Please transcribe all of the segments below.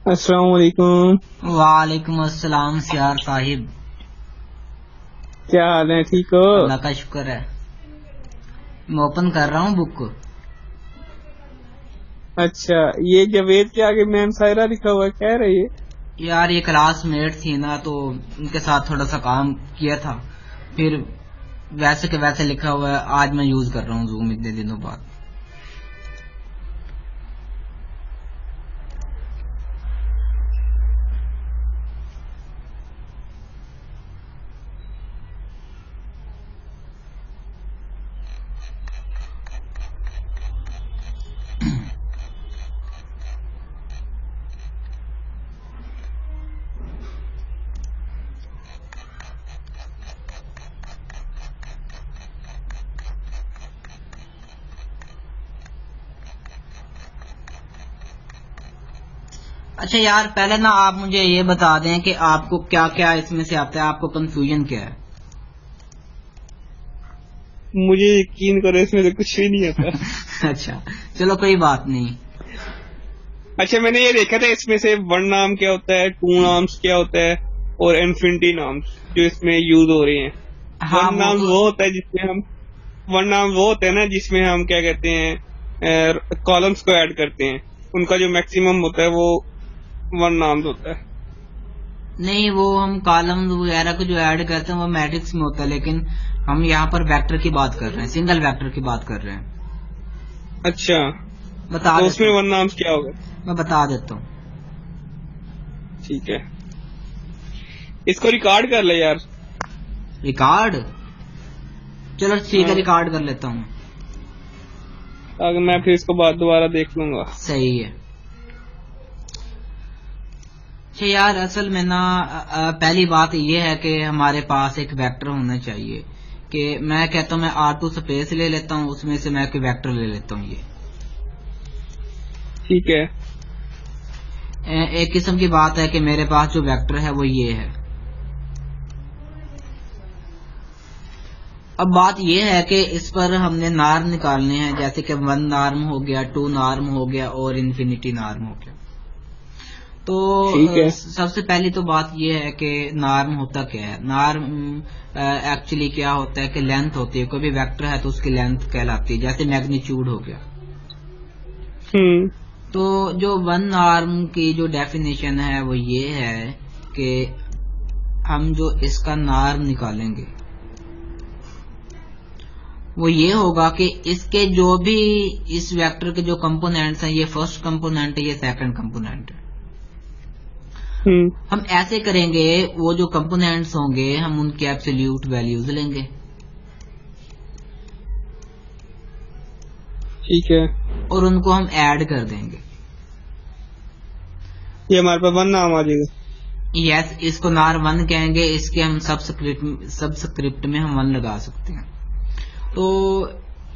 अस्सलाम वालेकुम। वालेकुम अस्सलाम सियार साहिब। क्या हाल है, ठीक हो? अल्लाह का शुक्र है। मैं ओपन कर रहा हूँ बुक को। अच्छा, ये जावेद के आगे मैम सायरा लिखा हुआ है, क्या है ये? यार ये क्लासमेट थी ना, तो उनके साथ थोड़ा सा काम किया था, फिर वैसे के वैसे लिखा हुआ है। आज मैं यूज कर रहा हूँ जूम इतने दिनों बाद। अच्छा यार, पहले ना आप मुझे ये बता दें कि आपको क्या क्या इसमें से आता है, आपको कंफ्यूजन क्या है? मुझे यकीन करो, इसमें से कुछ भी नहीं आता। अच्छा चलो कोई बात नहीं। अच्छा, मैंने ये देखा था, इसमें से वन नाम क्या होता है, टू नाम्स क्या होता है, और इन्फिनिटी नाम्स जो इसमें यूज हो रहे हैं। हाँ वन वो नाम तो वो होता है जिसमें हम वन नाम वो होता है ना, जिसमें हम क्या कहते हैं, कॉलम्स को ऐड करते हैं। उनका जो मैक्सिमम होता है वो वन नाम होता है। नहीं, वो हम कॉलम वगैरह को जो ऐड करते हैं वो मैट्रिक्स में होता है, लेकिन हम यहाँ पर वेक्टर की बात कर रहे हैं, सिंगल वेक्टर की बात कर रहे हैं। अच्छा, बता तो देता उसमें हूँ, वन नाम्स क्या होगा? मैं बता देता हूँ। ठीक है, इसको रिकॉर्ड कर ले यार। रिकॉर्ड? चलो ठीक है, हाँ, रिकॉर्ड कर लेता हूँ। अगर मैं फिर इसको बाद दोबारा देख लूंगा। सही है। अच्छा यार, असल में ना पहली बात ये है कि हमारे पास एक वेक्टर होना चाहिए। कि मैं कहता हूँ मैं R2 स्पेस ले लेता हूँ, उसमें से मैं एक वेक्टर ले लेता हूँ। ये ठीक है। एक किस्म की बात है कि मेरे पास जो वेक्टर है वो ये है। अब बात यह है कि इस पर हमने नार्म निकालने हैं, जैसे कि वन नार्म हो गया, टू नार्म हो गया और इन्फिनिटी नार्म हो गया। तो ठीक है। सबसे पहली तो बात यह है कि नार्म होता क्या है। नार्म एक्चुअली क्या होता है कि लेंथ होती है, कोई भी वेक्टर है तो उसकी लेंथ कहलाती है, जैसे मैग्नीट्यूड हो गया। तो जो वन नार्म की जो डेफिनेशन है वो ये है कि हम जो इसका नार्म निकालेंगे वो ये होगा कि इसके जो भी इस वेक्टर के जो कंपोनेंट्स हैं, ये फर्स्ट कंपोनेंट है, ये सेकंड कंपोनेंट है। हम ऐसे करेंगे, वो जो कंपोनेंट्स होंगे हम उनके एब्सोल्यूट वैल्यूज लेंगे। ठीक है। और उनको हम ऐड कर देंगे। ये हमारे पास वन नाम आ जाएगा। यस, इसको नार वन कहेंगे, इसके हम सबस्क्रिप्ट में हम वन लगा सकते हैं। तो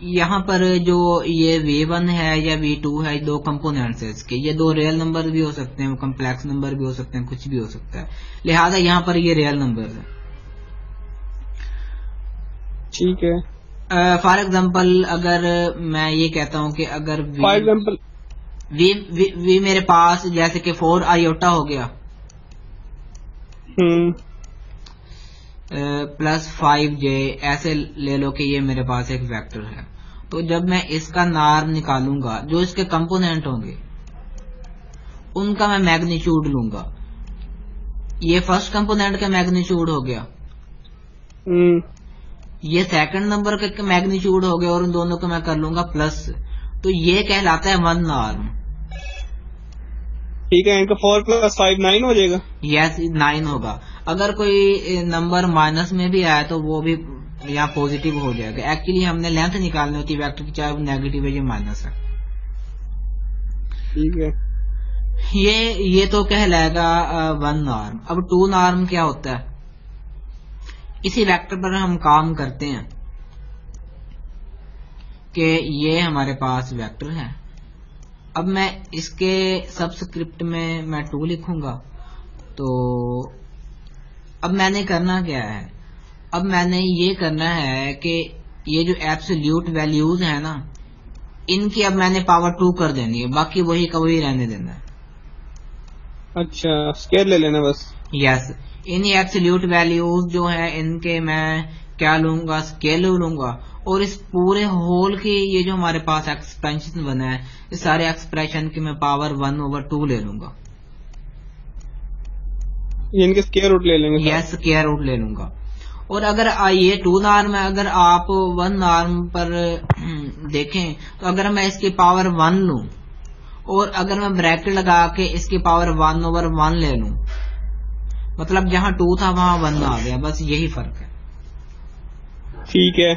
यहाँ पर जो ये V1 है या V2 है, दो कंपोनेंट्स है इसके। ये दो रियल नंबर भी हो सकते हैं, कम्प्लेक्स नंबर भी हो सकते हैं, कुछ भी हो सकता है, लिहाजा यहाँ पर ये रियल नंबर है। ठीक है। फॉर एग्जाम्पल अगर मैं ये कहता हूँ कि अगर फॉर एग्जाम्पल V मेरे पास जैसे कि 4 आयोटा हो गया प्लस 5J, ऐसे ले लो कि ये मेरे पास एक वेक्टर है। तो जब मैं इसका नार्म निकालूंगा, जो इसके कंपोनेंट होंगे उनका मैं मैग्नीट्यूड लूंगा। ये फर्स्ट कंपोनेंट का मैग्नीट्यूड हो गया, ये सेकंड नंबर का मैग्नीट्यूड हो गया, और उन दोनों को मैं कर लूंगा प्लस। तो ये कहलाता है वन नार्म। ठीक है, इनका 4 + 5 9 हो जाएगा। यस, 9 होगा। अगर कोई नंबर माइनस में भी आया तो वो भी यहाँ पॉजिटिव हो जाएगा। एक्चुअली हमने लेंथ निकालनी होती है वेक्टर की, चाहे वो नेगेटिव है या माइनस है। ठीक है। ये तो कहलाएगा वन नॉर्म। अब टू नॉर्म क्या होता है? इसी वेक्टर पर हम काम करते हैं कि ये हमारे पास वेक्टर है। अब मैं इसके सबस्क्रिप्ट में मैं 2 लिखूंगा। तो अब मैंने करना क्या है? अब मैंने ये करना है कि ये जो एब्सोल्यूट वैल्यूज है ना, इनकी अब मैंने पावर 2 कर देनी है, बाकी वही का वही रहने देना है। अच्छा, स्केयर ले लेना बस। यस, इन एब्सोल्यूट वैल्यूज जो है इनके मैं क्या लूंगा, स्केलर लूंगा, और इस पूरे होल की ये जो हमारे पास एक्सपेंशन बना है इस सारे एक्सप्रेशन की मैं पावर 1/2 ले लूंगा। ये इनके स्केयर रूट ले लेंगे। यस, स्क्वायर रूट ले लूंगा। और अगर ये 2 नॉर्म है, अगर आप 1 नॉर्म पर देखें तो अगर मैं इसकी पावर 1 लूं और अगर मैं ब्रैकेट लगा के इसकी पावर 1/1 ले लूं, मतलब जहां 2 था वहां 1 आ गया, बस यही फर्क है। ठीक है।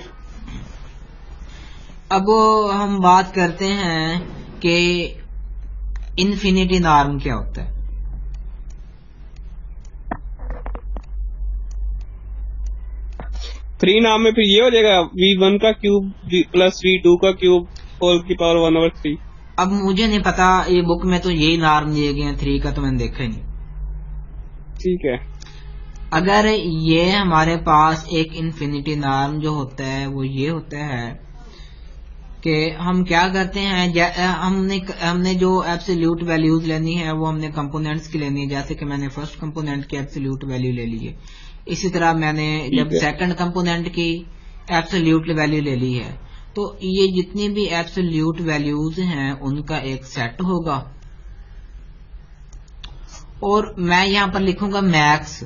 अब हम बात करते हैं कि इन्फिनिटी नॉर्म क्या होता है। थ्री नाम में फिर ये हो जाएगा V1 का क्यूब प्लस V2 का क्यूब होल की पावर 1/3। अब मुझे नहीं पता, ये बुक में तो यही नॉर्म दिए गए हैं, 3 का तो मैंने देखा ही नहीं। ठीक है। अगर ये हमारे पास एक इन्फिनिटी नॉर्म जो होता है वो ये होता है कि हम क्या करते हैं, हमने जो एब्सोल्यूट वैल्यूज लेनी है वो हमने कंपोनेंट्स की लेनी है। जैसे कि मैंने फर्स्ट कंपोनेंट की एब्सोल्यूट वैल्यू ले ली है, इसी तरह मैंने जब सेकंड कंपोनेंट की एब्सोल्यूट वैल्यू ले ली है, तो ये जितनी भी एब्सोल्यूट वैल्यूज हैं उनका एक सेट होगा, और मैं यहां पर लिखूंगा मैक्स।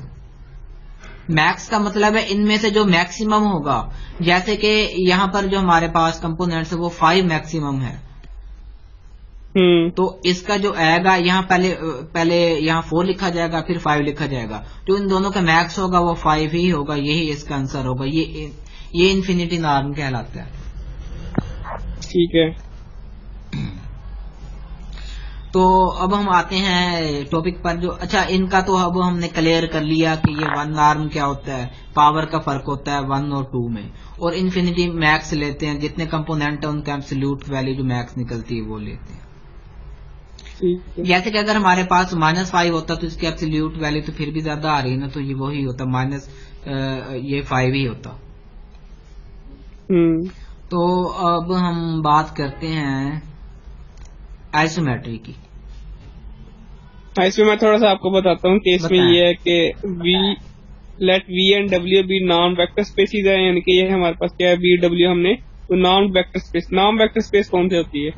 मैक्स का मतलब है इनमें से जो मैक्सिमम होगा। जैसे कि यहाँ पर जो हमारे पास कंपोनेंट्स है वो 5 मैक्सिमम है, तो इसका जो आएगा यहाँ पहले यहाँ 4 लिखा जाएगा, फिर 5 लिखा जाएगा। जो इन दोनों का मैक्स होगा वो 5 ही होगा, यही इसका आंसर होगा। ये इन्फिनिटी नॉर्म कहलाता है। ठीक है। तो अब हम आते हैं टॉपिक पर जो, अच्छा इनका तो अब हमने क्लियर कर लिया कि ये 1 नॉर्म क्या होता है, पावर का फर्क होता है 1 और 2 में, और इन्फिनिटी मैक्स लेते हैं, जितने कंपोनेंट है उनका एब्सोल्यूट वैल्यू जो मैक्स निकलती है वो लेते हैं। जैसे कि अगर हमारे पास -5 होता तो इसकी एब्सोल्यूट वैल्यू तो फिर भी ज्यादा आ रही है ना, तो ये वही होता ये 5 ही होता। तो अब हम बात करते हैं आइसोमेट्री की। इसमें मैं थोड़ा सा आपको बताता हूँ कि इसमें ये है कि let V and W be non vector spaces है, यानी कि ये हमारे पास क्या है V W हमने तो non vector space. Non vector space कौन सी होती है?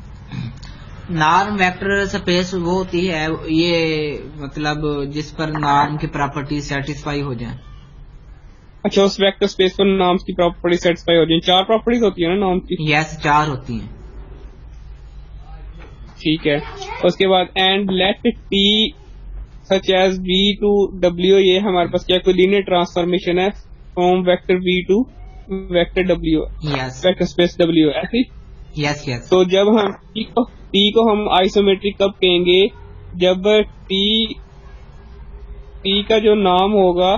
नॉर्म वेक्टर स्पेस वो होती है ये, मतलब जिस पर नॉर्म की प्रॉपर्टी सेटिस्फाई हो जाए। अच्छा, उस वेक्टर स्पेस पर नॉर्म्स की प्रॉपर्टी सेटिस्फाई हो जाए। 4 प्रॉपर्टीज होती है ना नॉर्म्स की? यस, 4 होती हैं। ठीक है। उसके बाद and let T such as V to W, ये हमारे पास क्या कोई लीनियर ट्रांसफॉर्मेशन है from vector V to vector W, vector space W, ऐसी? Yes yes. तो जब हम T को हम आइसोमेट्रिक कब कहेंगे? जब T का जो नाम होगा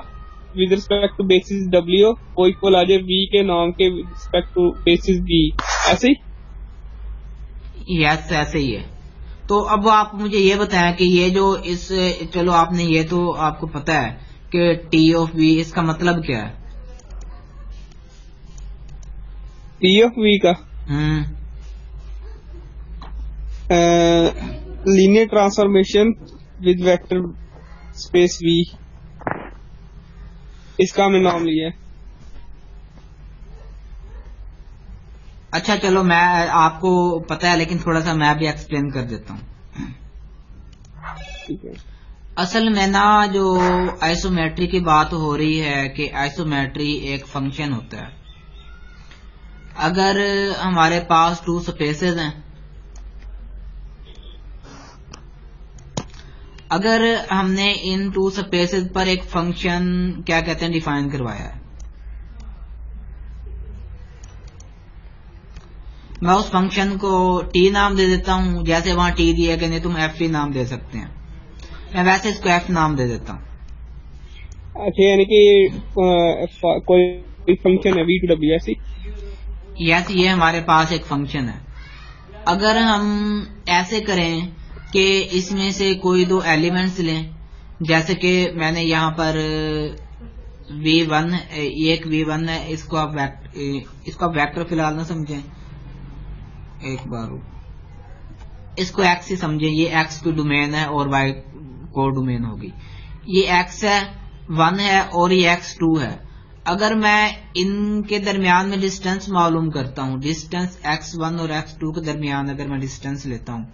with respect to basis W वो इक्वल आ जाए V के नाम के with respect to basis V, ऐसे ही? यस, ऐसे ही है। तो अब आप मुझे ये बताएं कि ये जो चलो आपने ये तो आपको पता है कि T ऑफ V, इसका मतलब क्या है? T ऑफ V का linear transformation with vector space V, इसका हमने नाम लिया है। अच्छा चलो, मैं आपको पता है लेकिन थोड़ा सा मैं भी एक्सप्लेन कर देता हूँ। ठीक है। असल में ना जो आइसोमेट्री की बात हो रही है कि आइसोमेट्री एक फंक्शन होता है। अगर हमारे पास 2 स्पेसेस हैं, अगर हमने इन 2 स्पेसेस पर एक फंक्शन क्या कहते हैं डिफाइन करवाया है, मैं उस फंक्शन को T नाम दे देता हूं। जैसे वहां T दिया गया, नहीं तुम F नाम दे सकते हैं, मैं वैसे इसको F नाम दे देता हूं। अच्छा, यानी कि कोई फंक्शन है V टू W, ऐसी? यस, ये हमारे पास एक फंक्शन है। अगर हम ऐसे करें कि इसमें से कोई 2 एलिमेंट्स लें, जैसे कि मैंने यहाँ पर V1 एक V1 है, इसको आप वेक्टर फिलहाल ना समझें, एक बार इसको X ही समझें। ये X की डोमेन है और Y कोडोमेन होगी। ये x है 1 है और ये x2 है। अगर मैं इनके दरमियान में डिस्टेंस मालूम करता हूं, डिस्टेंस x1 और x2 के दरमियान अगर मैं डिस्टेंस लेता हूं,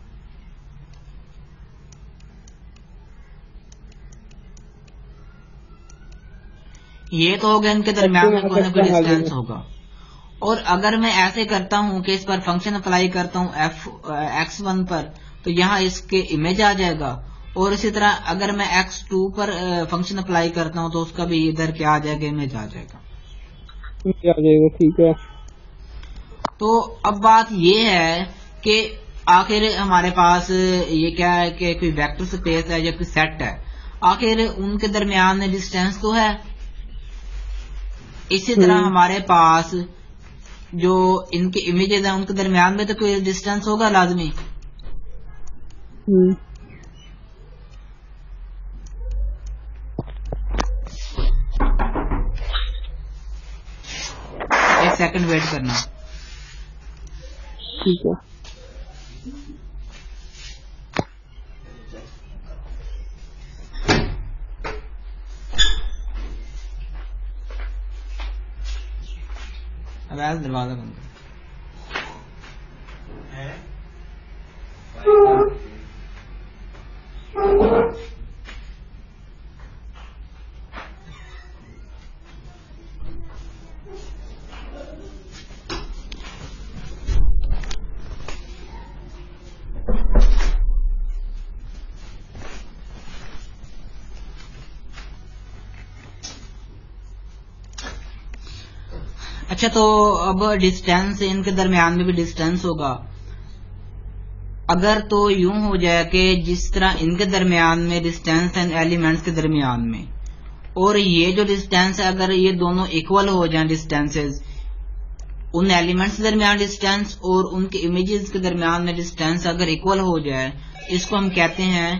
ये तो हो गया इनके दरमियान में कोई ना कोई डिस्टेंस होगा। और अगर मैं ऐसे करता हूं कि इस पर फंक्शन अप्लाई करता हूं x1 पर, तो यहाँ इसके इमेज आ जाएगा। और इसी तरह अगर मैं x2 पर फंक्शन अप्लाई करता हूं तो उसका भी इधर क्या आ जाएगा, इमेज आ जाएगा। ठीक है। तो अब बात ये है कि आखिर हमारे पास ये क्या है कि कोई वेक्टर स्पेस है या कोई सेट है, आखिर उनके दरमियान में डिस्टेंस तो है। इसी तरह हमारे पास जो इनके इमेजेस हैं उनके दरमियान में तो कोई डिस्टेंस होगा लाजमी। एक सेकंड वेट करना। ठीक है। अब ऐसा दरवाजा बंद कर। अच्छा, तो अब डिस्टेंस, इनके दरमियान में भी डिस्टेंस होगा। अगर तो यूं हो जाए कि जिस तरह इनके दरमियान में डिस्टेंस है एलिमेंट्स के दरमियान में, और ये जो डिस्टेंस है अगर ये दोनों इक्वल हो जाएं डिस्टेंसेस, उन एलिमेंट्स के दरमियान डिस्टेंस और उनके इमेजेस के दरमियान में डिस्टेंस अगर इक्वल हो जाए, इसको हम कहते हैं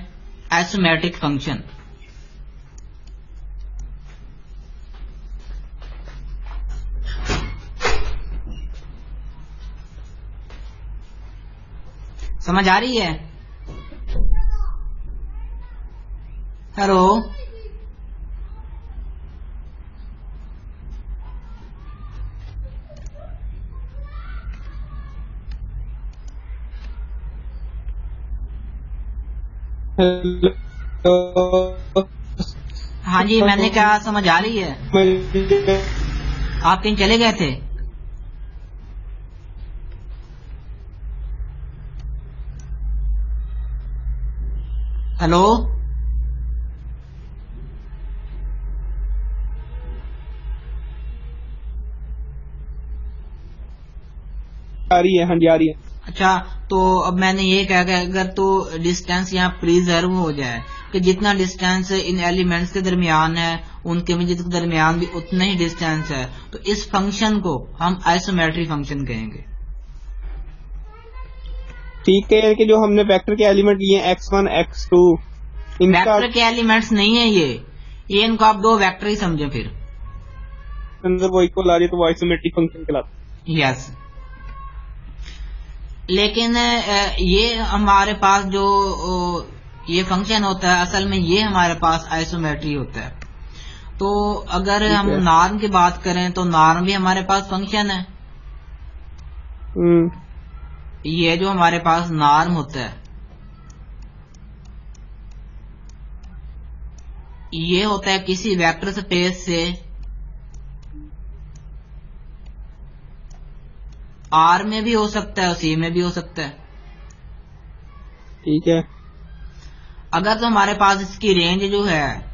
आइसोमेट्रिक फंक्शन। समझ आ रही है? हेलो, हाँ जी, मैंने कहा समझ आ रही है? आप कहीं चले गए थे? हेलो, आ रही है? हाँ जी, आ रही है। अच्छा, तो अब मैंने ये कहा कि अगर तो डिस्टेंस यहाँ प्रिजर्व हो जाए कि जितना डिस्टेंस इन एलिमेंट्स के दरमियान है उनके इमेजेस के दरमियान भी उतना ही डिस्टेंस है, तो इस फंक्शन को हम आइसोमेट्रिक फंक्शन कहेंगे। ठीक है, कि जो हमने वेक्टर के एलिमेंट लिए x1 x2, वेक्टर के एलिमेंट्स नहीं है ये इनको आप दो वेक्टर ही समझे, फिर अंदर वो इक्वल आ रही है तो वो आइसोमेट्रिक फंक्शन कहलाता है। यस, लेकिन ये हमारे पास जो ये फंक्शन होता है असल में ये हमारे पास आइसोमेट्री होता है। तो अगर हम नॉर्म की बात करें तो नॉर्म भी हमारे पास फंक्शन है। ये जो हमारे पास नॉर्म होता है ये होता है किसी वेक्टर स्पेस से आर में भी हो सकता है और सी में भी हो सकता है। ठीक है। अगर तो हमारे पास इसकी रेंज जो है,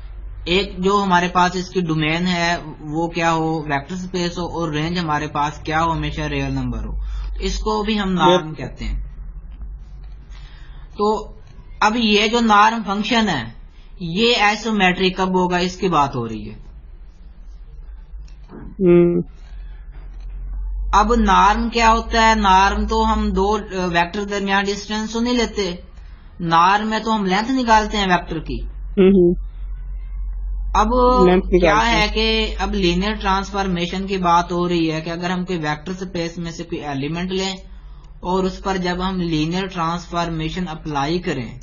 एक जो हमारे पास इसकी डोमेन है वो क्या हो, वेक्टर स्पेस हो, और रेंज हमारे पास क्या हो, हमेशा रियल नंबर हो, तो इसको भी हम नॉर्म कहते हैं। तो अब ये जो नॉर्म फंक्शन है ये आइसोमेट्रिक कब होगा, इसकी बात हो रही है। अब नॉर्म क्या होता है? नॉर्म तो हम दो वेक्टर के दरमियान डिस्टेंस तो नहीं लेते, नॉर्म में तो हम लेंथ निकालते हैं वेक्टर की। अब क्या है कि अब लीनियर ट्रांसफॉर्मेशन की बात हो रही है कि अगर हम कोई वेक्टर स्पेस में से कोई एलिमेंट लें और उस पर जब हम लीनियर ट्रांसफॉर्मेशन अप्लाई करें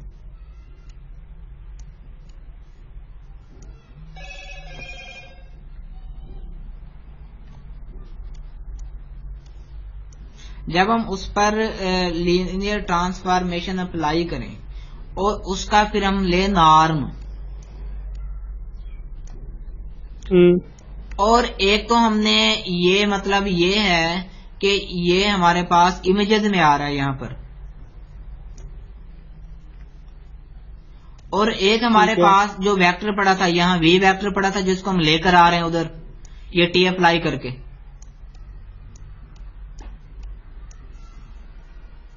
जब हम उस पर लीनियर ट्रांसफॉर्मेशन अप्लाई करें और उसका फिर हम ले नॉर्म, और एक तो हमने ये मतलब ये है कि ये हमारे पास इमेजेस में आ रहा है यहाँ पर, और एक हमारे पास जो वेक्टर पड़ा था यहाँ वी वेक्टर पड़ा था जिसको हम लेकर आ रहे हैं उधर ये टी अप्लाई करके।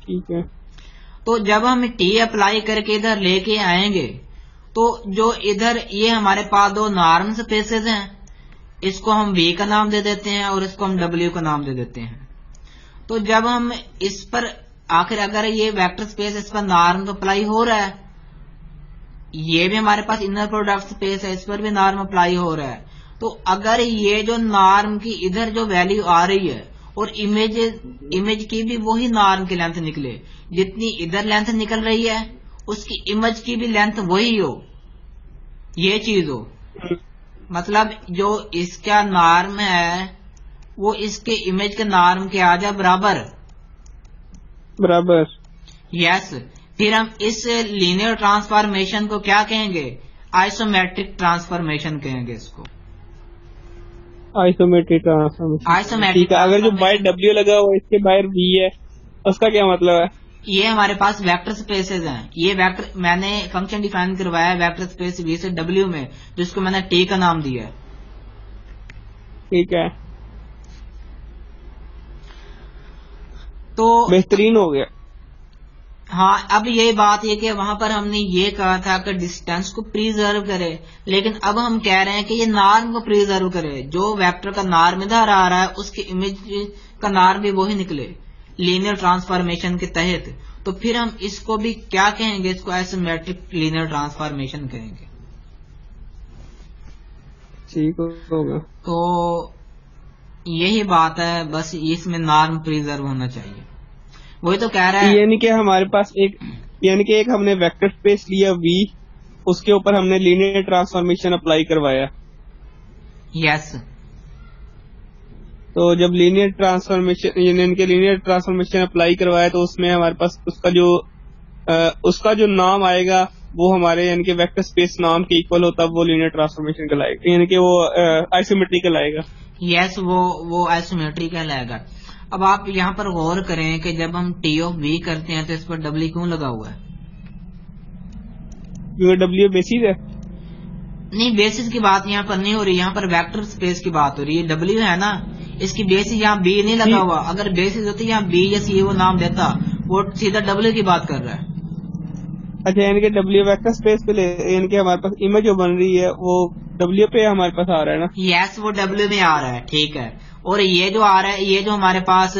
ठीक है। तो जब हम टी अप्लाई करके इधर लेके आएंगे तो जो इधर ये हमारे पास दो नॉर्म स्पेसेस हैं, इसको हम वी का नाम दे देते हैं और इसको हम डब्ल्यू का नाम दे देते हैं। तो जब हम इस पर आखिर अगर ये वेक्टर स्पेस इस पर नॉर्म अप्लाई हो रहा है, ये भी हमारे पास इनर प्रोडक्ट स्पेस है, इस पर भी नॉर्म अप्लाई हो रहा है, तो अगर ये जो नॉर्म की इधर जो वैल्यू आ रही है और इमेज की भी वही नॉर्म की लेंथ निकले, जितनी इधर लेंथ निकल रही है उसकी इमेज की भी लेंथ वही हो, ये चीज हो, मतलब जो इसका नॉर्म है वो इसके इमेज के नॉर्म के आ जाए बराबर बराबर। यस। फिर हम इस लीनियर ट्रांसफॉर्मेशन को क्या कहेंगे? आइसोमेट्रिक ट्रांसफॉर्मेशन कहेंगे इसको, आइसोमेट्रिक ट्रांसफॉर्मेशन। आइसोमेट्रिक। अगर जो बाय डब्ल्यू लगा हुआ इसके बाहर वी है उसका क्या मतलब है? ये हमारे पास वेक्टर स्पेसेस हैं, ये वेक्टर मैंने फंक्शन डिफाइन करवाया है वेक्टर स्पेस वी से डब्ल्यू में, जिसको मैंने टी का नाम दिया है। ठीक है, तो बेहतरीन हो गया। हाँ, अब ये बात है कि वहां पर हमने ये कहा था कि डिस्टेंस को प्रिजर्व करे, लेकिन अब हम कह रहे हैं कि ये नॉर्म को प्रिजर्व करे, जो वेक्टर का नॉर्म इधर आ रहा है उसकी इमेज का नॉर्म भी वही निकले लीनियर ट्रांसफॉर्मेशन के तहत। तो फिर हम इसको भी क्या कहेंगे? इसको आइसोमेट्रिक लीनियर ट्रांसफॉर्मेशन कहेंगे। ठीक होगा। तो यही बात है, बस इसमें नॉर्म प्रिजर्व होना चाहिए, वही तो कह रहा है। यानी कि हमारे पास एक हमने वेक्टर स्पेस लिया वी, उसके ऊपर हमने लीनियर ट्रांसफॉर्मेशन अप्लाई करवाया। यस। तो जब लीनियर ट्रांसफॉर्मेशन अप्लाई करवाया तो उसमें हमारे पास उसका जो नाम आएगा वो हमारे यानी कि वेक्टर स्पेस नाम के इक्वल होता, वो लीनियर ट्रांसफॉर्मेशन कहलाएगा, यानी कि वो आइसोमेट्रिक कहलाएगा। यस, वो आइसोमेट्रिक कहलाएगा। अब आप यहाँ पर गौर करें कि जब हम टी ऑफ वी करते हैं तो इस पर डब्ल्यू क्यों लगा हुआ है? क्योंकि डब्ल्यू बेसिस है। नहीं, बेसिस की बात यहाँ पर नहीं हो रही, यहाँ पर वेक्टर स्पेस की बात हो रही है। डब्ल्यू है ना, इसकी बेसिस यहाँ बी नहीं लगा हुआ। अगर बेसिस होती यहाँ बी या सी वो नाम देता, वो सीधा डब्ल्यू की बात कर रहा है। अच्छा, यानी कि डब्ल्यू वेक्टर स्पेस पे यानी कि हमारे पास इमेज जो बन रही है वो डब्ल्यू पे हमारे पास आ रहा है ना? यस, वो डब्ल्यू में आ रहा है, ठीक है। और ये जो आ रहा है, ये जो हमारे पास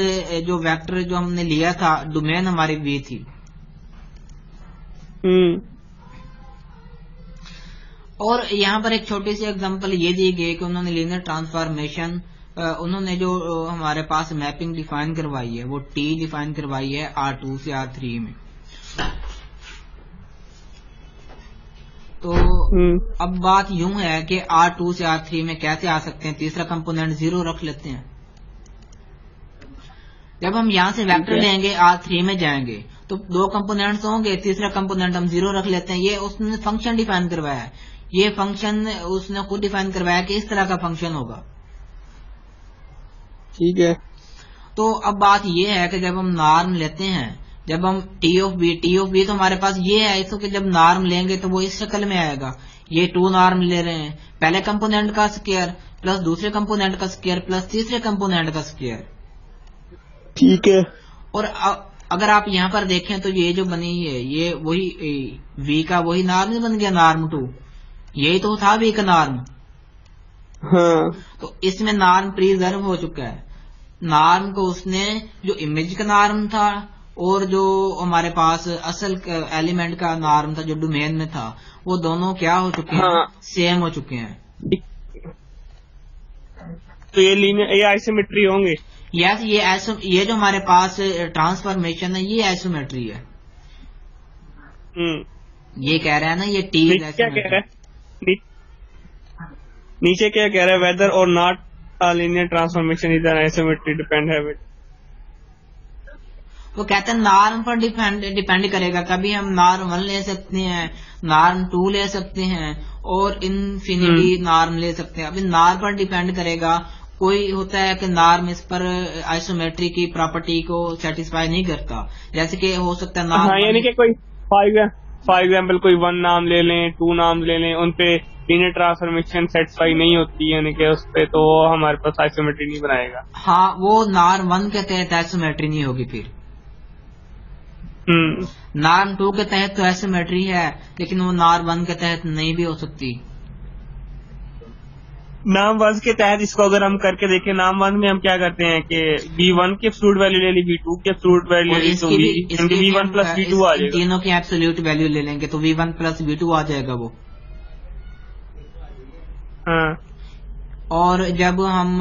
जो वेक्टर जो हमने लिया था, डोमेन हमारी वी थी। और यहाँ पर एक छोटी सी एग्जांपल ये दी गई कि उन्होंने लीनियर ट्रांसफॉर्मेशन, उन्होंने जो हमारे पास मैपिंग डिफाइन करवाई है वो टी डिफाइन करवाई है R2 से R3 में। तो अब बात यूं है कि R2 से R3 में कैसे आ सकते हैं? तीसरा कंपोनेंट 0 रख लेते हैं। जब हम यहाँ से वेक्टर लेंगे R3 में जाएंगे तो दो कंपोनेंट्स होंगे, तीसरा कंपोनेंट हम 0 रख लेते हैं। ये उसने फंक्शन डिफाइन करवाया है, ये फंक्शन उसने खुद डिफाइन करवाया कि इस तरह का फंक्शन होगा। ठीक है। तो अब बात ये है कि जब हम नॉर्म लेते हैं, जब हम टी ऑफ बी तो हमारे पास ये है, इसको कि जब नॉर्म लेंगे तो वो इस शक्ल में आएगा। ये 2 नॉर्म ले रहे हैं, पहले कंपोनेंट का स्क्वायर प्लस दूसरे कंपोनेंट का स्क्वायर प्लस तीसरे कंपोनेंट का स्क्वायर। ठीक है। और अगर आप यहाँ पर देखें तो ये जो बनी है ये वही वी का वही नॉर्म बन गया, नॉर्म 2, यही तो था वी का नॉर्म। हाँ। तो इसमें नॉर्म प्रिजर्व हो चुका है। नॉर्म को उसने जो इमेज का नॉर्म था और जो हमारे पास असल एलिमेंट का नॉर्म था जो डोमेन में था, वो दोनों क्या हो चुके हैं? सेम हो चुके हैं। तो ये आइसोमेट्री होंगे। यस, ये जो हमारे पास ट्रांसफॉर्मेशन है ये आइसोमेट्री है। ये कह रहा है ना, ये टी क्या कह रहा है? नीचे क्या कह रहा है? वेदर और not linear transformation is an isometry depend है। वो कहते हैं नॉर्म पर डिपेंड करेगा। कभी हम नॉर्म 1 ले सकते हैं, नॉर्म 2 ले सकते हैं और इनफिनिटी नॉर्म ले सकते हैं। अभी नॉर्म पर डिपेंड करेगा। कोई होता है कि नॉर्म इस पर आइसोमेट्री की प्रॉपर्टी को सेटिस्फाई नहीं करता, जैसे कि हो सकता है नॉर्म, यानी कि कोई फॉर एग्जाम्पल कोई 1 नाम ले लें, 2 नाम ले लें, उनपे लीनियर ट्रांसफॉर्मेशन सेटिस्फाई नहीं होती, यानी कि उस पे तो हमारे पास आइसोमेट्री नहीं बनाएगा। हाँ, वो नॉर्म 1 के तहत आइसोमेट्री नहीं होगी। फिर नॉर्म 2 के तहत तो आइसोमेट्री है, लेकिन वो नॉर्म 1 के तहत नहीं भी हो सकती। नाम 1 के तहत इसको अगर हम करके देखें, नाम 1 में हम क्या करते हैं कि V1 की एब्सोल्यूट वैल्यू ले ली, V2 की एब्सोल्यूट वैल्यू ले ली, तो V1 प्लस V2 आ जाएगा। तीनों की एब्सोल्यूट वैल्यू ले लेंगे तो V1 प्लस V2 आ जाएगा वो। हाँ। और जब हम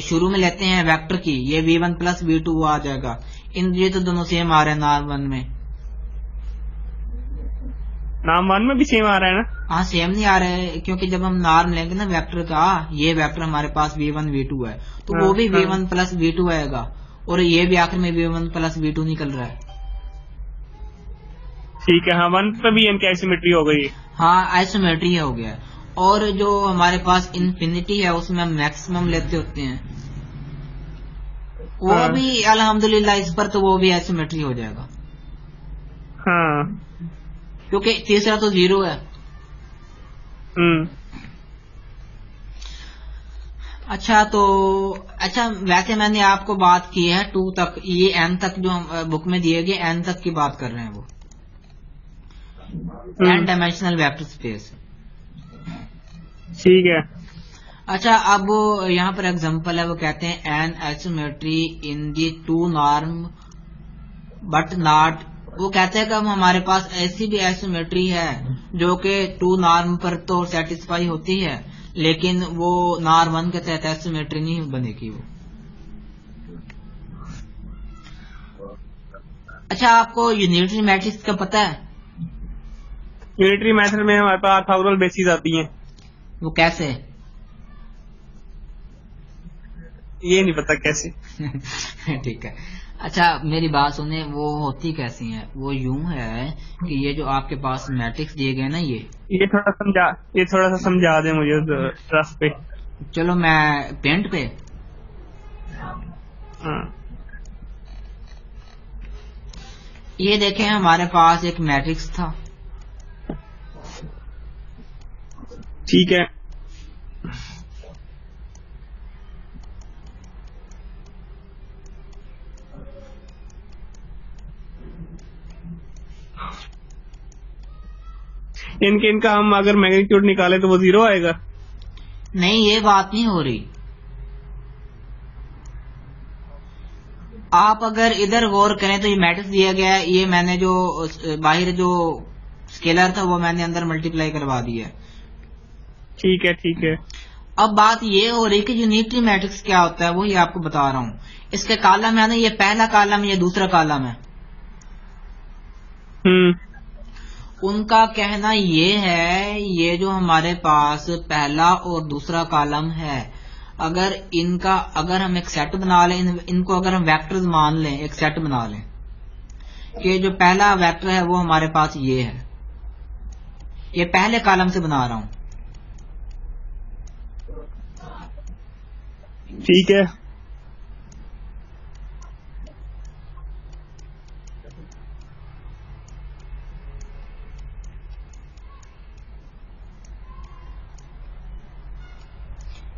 शुरू में लेते हैं वेक्टर की, ये V1 प्लस V2 आ जाएगा। ये तो दोनों सेम आ रहे हैं नॉर्म 1 में। नाम 1 में भी सेम आ रहा है ना? हाँ, सेम नहीं आ रहा है, क्योंकि जब हम नॉर्म लेंगे ना वेक्टर का, ये वेक्टर हमारे पास V1 V2 है, तो वो भी V1 प्लस V2 आएगा, और ये भी आखिर में V1 प्लस V2 निकल रहा है। ठीक है। हाँ, 1 पे भी इनकी आइसोमेट्री हो गई। हाँ, आइसोमेट्री हो गया। और जो हमारे पास इन्फिनिटी है उसमें हम मैक्सिमम लेते होते हैं, वो भी अल्हम्दुलिल्लाह इस पर तो वो भी आइसोमेट्री हो जाएगा। हाँ, क्योंकि तीसरा तो 0 है। अच्छा, वैसे मैंने आपको बात की है 2 तक, ये n तक जो हम बुक में दिए गए n तक की बात कर रहे हैं, वो n डायमेंशनल वेक्टर स्पेस। ठीक है। अच्छा, अब यहाँ पर एग्जांपल है, वो कहते हैं an isometry in the 2 norm but not. वो कहते हैं कि हमारे पास ऐसी भी आइसोमेट्री है जो कि 2 नॉर्म पर तो सेटिस्फाई होती है, लेकिन वो नॉर्म 1 के तहत आइसोमेट्री नहीं बनेगी वो। अच्छा, आपको यूनिटरी मैट्रिक्स का पता है? यूनिटरी मेथड में हमारे पास ऑर्थोगोनल बेसिस आती हैं। वो कैसे? ये नहीं पता कैसे। ठीक है। अच्छा, मेरी बात सुने, वो होती कैसी है? वो यूं है कि ये जो आपके पास मैट्रिक्स दिए गए ना, ये थोड़ा सा समझा दे मुझे उस रफ पे। चलो, मैं पेंट पे। हाँ। ये देखें, हमारे पास एक मैट्रिक्स था। ठीक है। इनका हम अगर मैग्नीट्यूड निकाले तो वो 0 आएगा? नहीं, ये बात नहीं हो रही। आप अगर इधर गौर करें तो ये मैट्रिक्स दिया गया है, ये मैंने जो बाहर जो स्केलर था वो मैंने अंदर मल्टीप्लाई करवा दिया। ठीक है, ठीक है। अब बात ये हो रही कि यूनिटरी मैट्रिक्स क्या होता है, वही आपको बता रहा हूँ। इसके कॉलम है ना, ये पहला कॉलम, ये दूसरा कॉलम है। उनका कहना ये है, ये जो हमारे पास पहला और दूसरा कॉलम है, अगर हम एक सेट बना लें, इनको अगर हम वेक्टर्स मान लें, एक सेट बना लें कि जो पहला वेक्टर है वो हमारे पास ये है, ये पहले कॉलम से बना रहा हूं। ठीक है।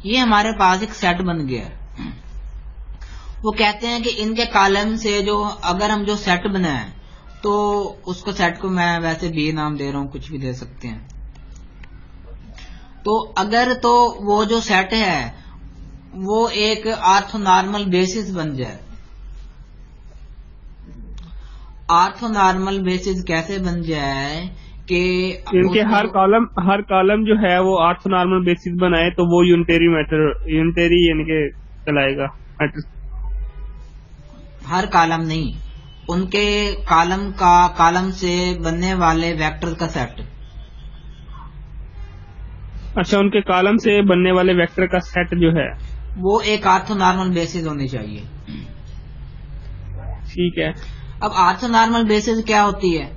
ये हमारे पास एक सेट बन गया है। वो कहते हैं कि इनके कॉलम से जो अगर हम जो सेट बनाए, तो उसको सेट को मैं वैसे बी नाम दे रहा हूं, कुछ भी दे सकते हैं। तो अगर तो वो जो सेट है वो एक ऑर्थोनॉर्मल बेसिस बन जाए। ऑर्थोनॉर्मल बेसिस कैसे बन जाए कि इनके हर कॉलम जो है वो ऑर्थोनॉर्मल बेसिस बनाए, तो वो यूनिटरी यानी कि चलाएगा मैट्रिक्स। हर कॉलम नहीं, उनके कॉलम से बनने वाले वेक्टर का सेट। अच्छा, उनके कॉलम से बनने वाले वेक्टर का सेट जो है वो एक ऑर्थोनॉर्मल बेसिस होनी चाहिए। ठीक है। अब ऑर्थोनॉर्मल बेसिस क्या होती है?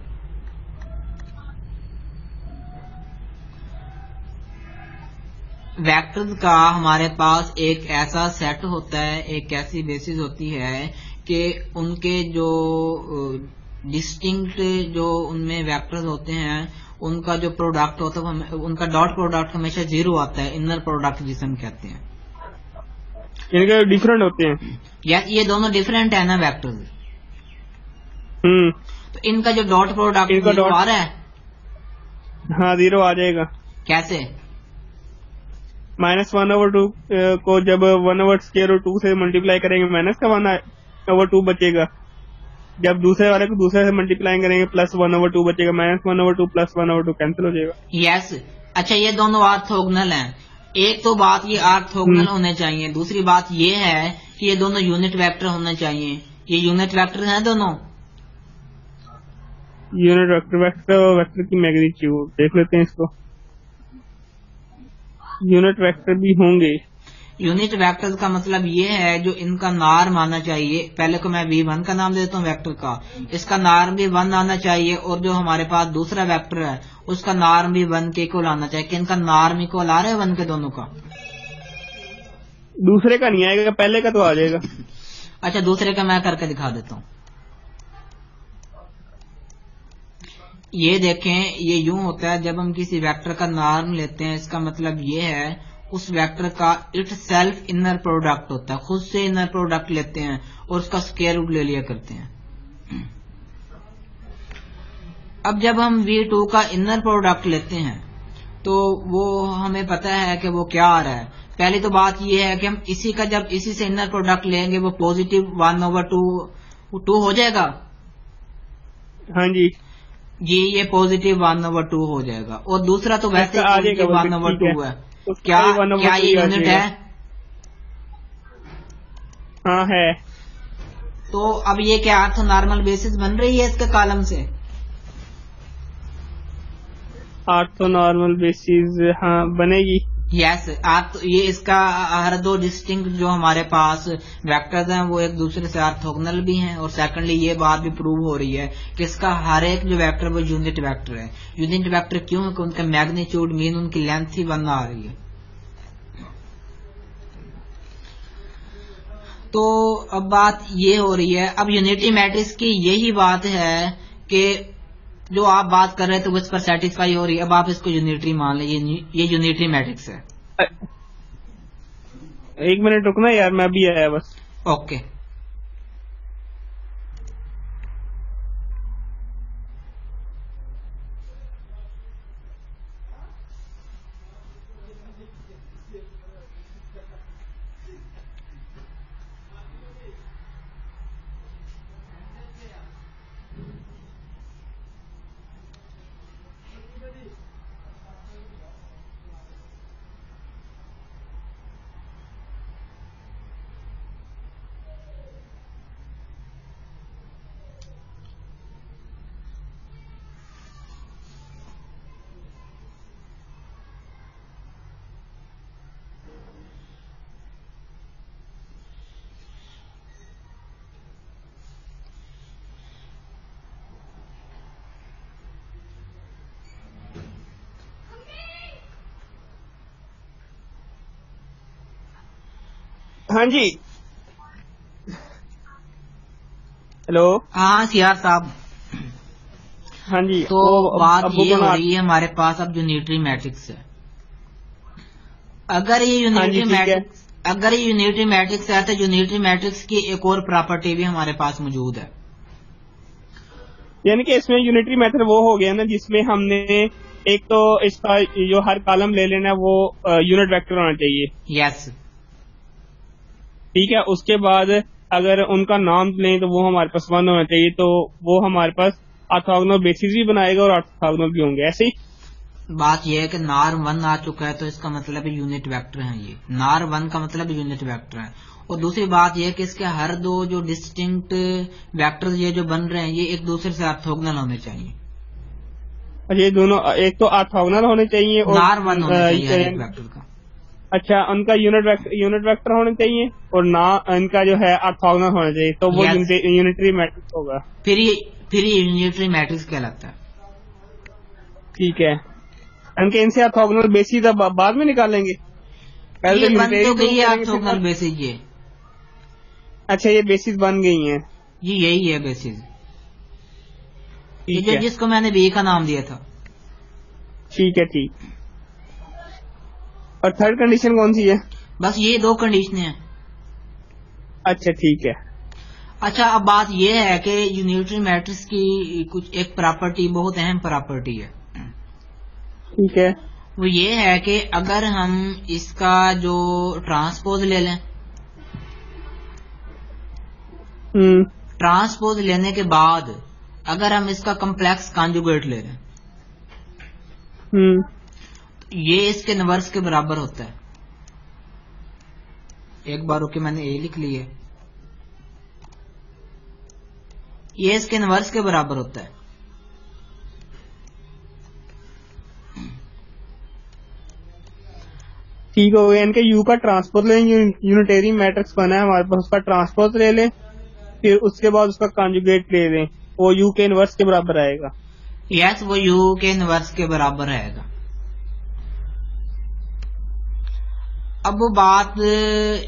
वेक्टर्स का हमारे पास एक ऐसा सेट होता है, एक ऐसी बेसिस होती है कि उनके जो डिस्टिंक्ट जो उनमें वेक्टर्स होते हैं उनका जो प्रोडक्ट होता है उनका डॉट प्रोडक्ट हमेशा 0 आता है, इनर प्रोडक्ट जिसे हम कहते हैं। इनके डिफरेंट होते हैं। यस, ये दोनों डिफरेंट है ना वेक्टर्स। तो इनका जो डॉट प्रोडक्ट 0 आ रहा है। हाँ 0 आ जाएगा। कैसे? -1/2 को जब 1/√2 से मल्टीप्लाई करेंगे माइनस का 1/2 बचेगा। जब दूसरे वाले को दूसरे से मल्टीप्लाई करेंगे +1/2 बचेगा। -1/2 + 1/2 कैंसिल हो जाएगा। यस। अच्छा, ये दोनों ऑर्थोगोनल हैं। एक तो बात ये ऑर्थोगोनल होने चाहिए, दूसरी बात ये है कि ये दोनों यूनिट वेक्टर होने चाहिए। ये यूनिट वेक्टर हैं दोनों। यूनिट वेक्टर की मैग्नीट्यूड देख लेते हैं इसको। यूनिट वेक्टर भी होंगे। यूनिट वेक्टर्स का मतलब ये है जो इनका नॉर्म आना चाहिए। पहले को मैं V1 का नाम देता हूँ वेक्टर का, इसका नॉर्म भी 1 आना चाहिए, और जो हमारे पास दूसरा वेक्टर है उसका नॉर्म भी 1 के इक्वल आना चाहिए। कि इनका नॉर्म इक्वल आ रहा है 1 के दोनों का? दूसरे का नहीं आएगा, पहले का तो आ जाएगा। अच्छा, दूसरे का मैं करके दिखा देता हूँ। ये देखें, ये यूं होता है जब हम किसी वेक्टर का नॉर्म लेते हैं, इसका मतलब ये है उस वेक्टर का इट सेल्फ इनर प्रोडक्ट होता है, खुद से इनर प्रोडक्ट लेते हैं और उसका स्क्वायर रूट ले लिया करते हैं। अब जब हम V2 का इनर प्रोडक्ट लेते हैं तो वो हमें पता है कि वो क्या आ रहा है। पहली तो बात ये है कि हम इसी का जब इसी से इनर प्रोडक्ट लेंगे वो पॉजिटिव 1/2 हो जाएगा। हाँ जी, ये पॉजिटिव 1/2 हो जाएगा। और दूसरा तो वैसे पॉजिटिव 1/2 है। क्या ये यूनिट है? हाँ है। तो अब ये क्या ऑर्थोनॉर्मल बेसिस बन रही है इसके कॉलम से? ऑर्थोनॉर्मल बेसिस हाँ बनेगी। यस। ये इसका हर दो डिस्टिंक्ट जो हमारे पास वेक्टर्स हैं वो एक दूसरे से ऑर्थोगोनल भी हैं, और सेकंडली ये बात भी प्रूव हो रही है कि इसका हर एक जो वेक्टर वो यूनिट वेक्टर है। यूनिट वेक्टर क्यों है? कि उनका मैग्नीट्यूड मीन उनकी लेंथ ही 1 आ रही है। तो अब बात ये हो रही है, अब यूनिटी मैट्रिक्स की यही बात है कि जो आप बात कर रहे थे वो इस पर सेटिस्फाई हो रही है। अब आप इसको यूनिटरी मान लें, ये यूनिटरी मैट्रिक्स है। 1 मिनट रुकना यार, मैं भी आया बस। ओके। हाँ जी, हेलो। हाँ सियार साहब। हाँ जी। तो बात ये हो रही है हमारे पास अब यूनिटरी मैट्रिक्स है। अगर ये यूनिटरी मैट्रिक्स है तो यूनिटरी मैट्रिक्स की एक और प्रॉपर्टी भी हमारे पास मौजूद है। यानी कि इसमें यूनिटरी मेथड वो हो गया ना जिसमें हमने एक तो इसका जो हर कॉलम ले लेना वो यूनिट वेक्टर होना चाहिए। यस, ठीक है। उसके बाद अगर उनका नाम लें तो वो हमारे पास 1 होना चाहिए, तो वो हमारे पास ऑर्थोगोनल बेसिस भी बनाएगा और ऑर्थोगोनल भी होंगे। ऐसे ही बात यह है कि नॉर्म 1 आ चुका है तो इसका मतलब यूनिट वेक्टर है। ये नॉर्म 1 का मतलब यूनिट वेक्टर है। और दूसरी बात यह है कि इसके हर दो जो डिस्टिंक्ट वेक्टर्स ये जो बन रहे हैं ये एक दूसरे से ऑर्थोगोनल होने चाहिए। ये दोनों एक तो ऑर्थोगोनल होने चाहिए और नॉर्म 1 होना चाहिए हर एक वेक्टर का। अच्छा, उनका यूनिट वेक्टर होने चाहिए और ना इनका जो है ऑर्थोगोनल होना चाहिए, तो वो Yes. यूनिटरी मैट्रिक्स होगा। फिर ये यूनिटरी मैट्रिक्स कहलाता है। ठीक है, इनके इनसे ऑर्थोगोनल बेसिस अब बाद में निकालेंगे, पहले ये तो बन यूनिटरी तो प्रूव गई है करेंगे, फिर ऑर्थोगोनल बेसिस ये। अच्छा ये बेसिस बन गई हैं। जी यही है बेसिस, ये ठीक जो है जिसको मैंने बी का नाम दिया था। ठीक है ठीक। और थर्ड कंडीशन कौन सी है? बस ये दो कंडीशन है। अच्छा ठीक है। अच्छा अब बात ये है कि यूनिटरी मैट्रिक्स की कुछ एक प्रॉपर्टी, बहुत अहम प्रॉपर्टी है। ठीक है। वो ये है कि अगर हम इसका जो ट्रांसपोज ले लें, ट्रांसपोज लेने के बाद अगर हम इसका कम्प्लेक्स कॉन्जुगेट ले लें, ये इसके इनवर्स के बराबर होता है। एक बार ओके मैंने ए लिख ली है, ये इसके इनवर्स के बराबर होता है। ठीक हो गया। इनके यू का ट्रांसपोज लें, यूनिटरी मैट्रिक्स बना है हमारे पास, उसका ट्रांसपोज ले लें, फिर उसके बाद उसका कॉन्जुगेट ले लें, वो यू के इनवर्स के बराबर आएगा। यस, वो यू के इनवर्स के बराबर रहेगा। अब वो बात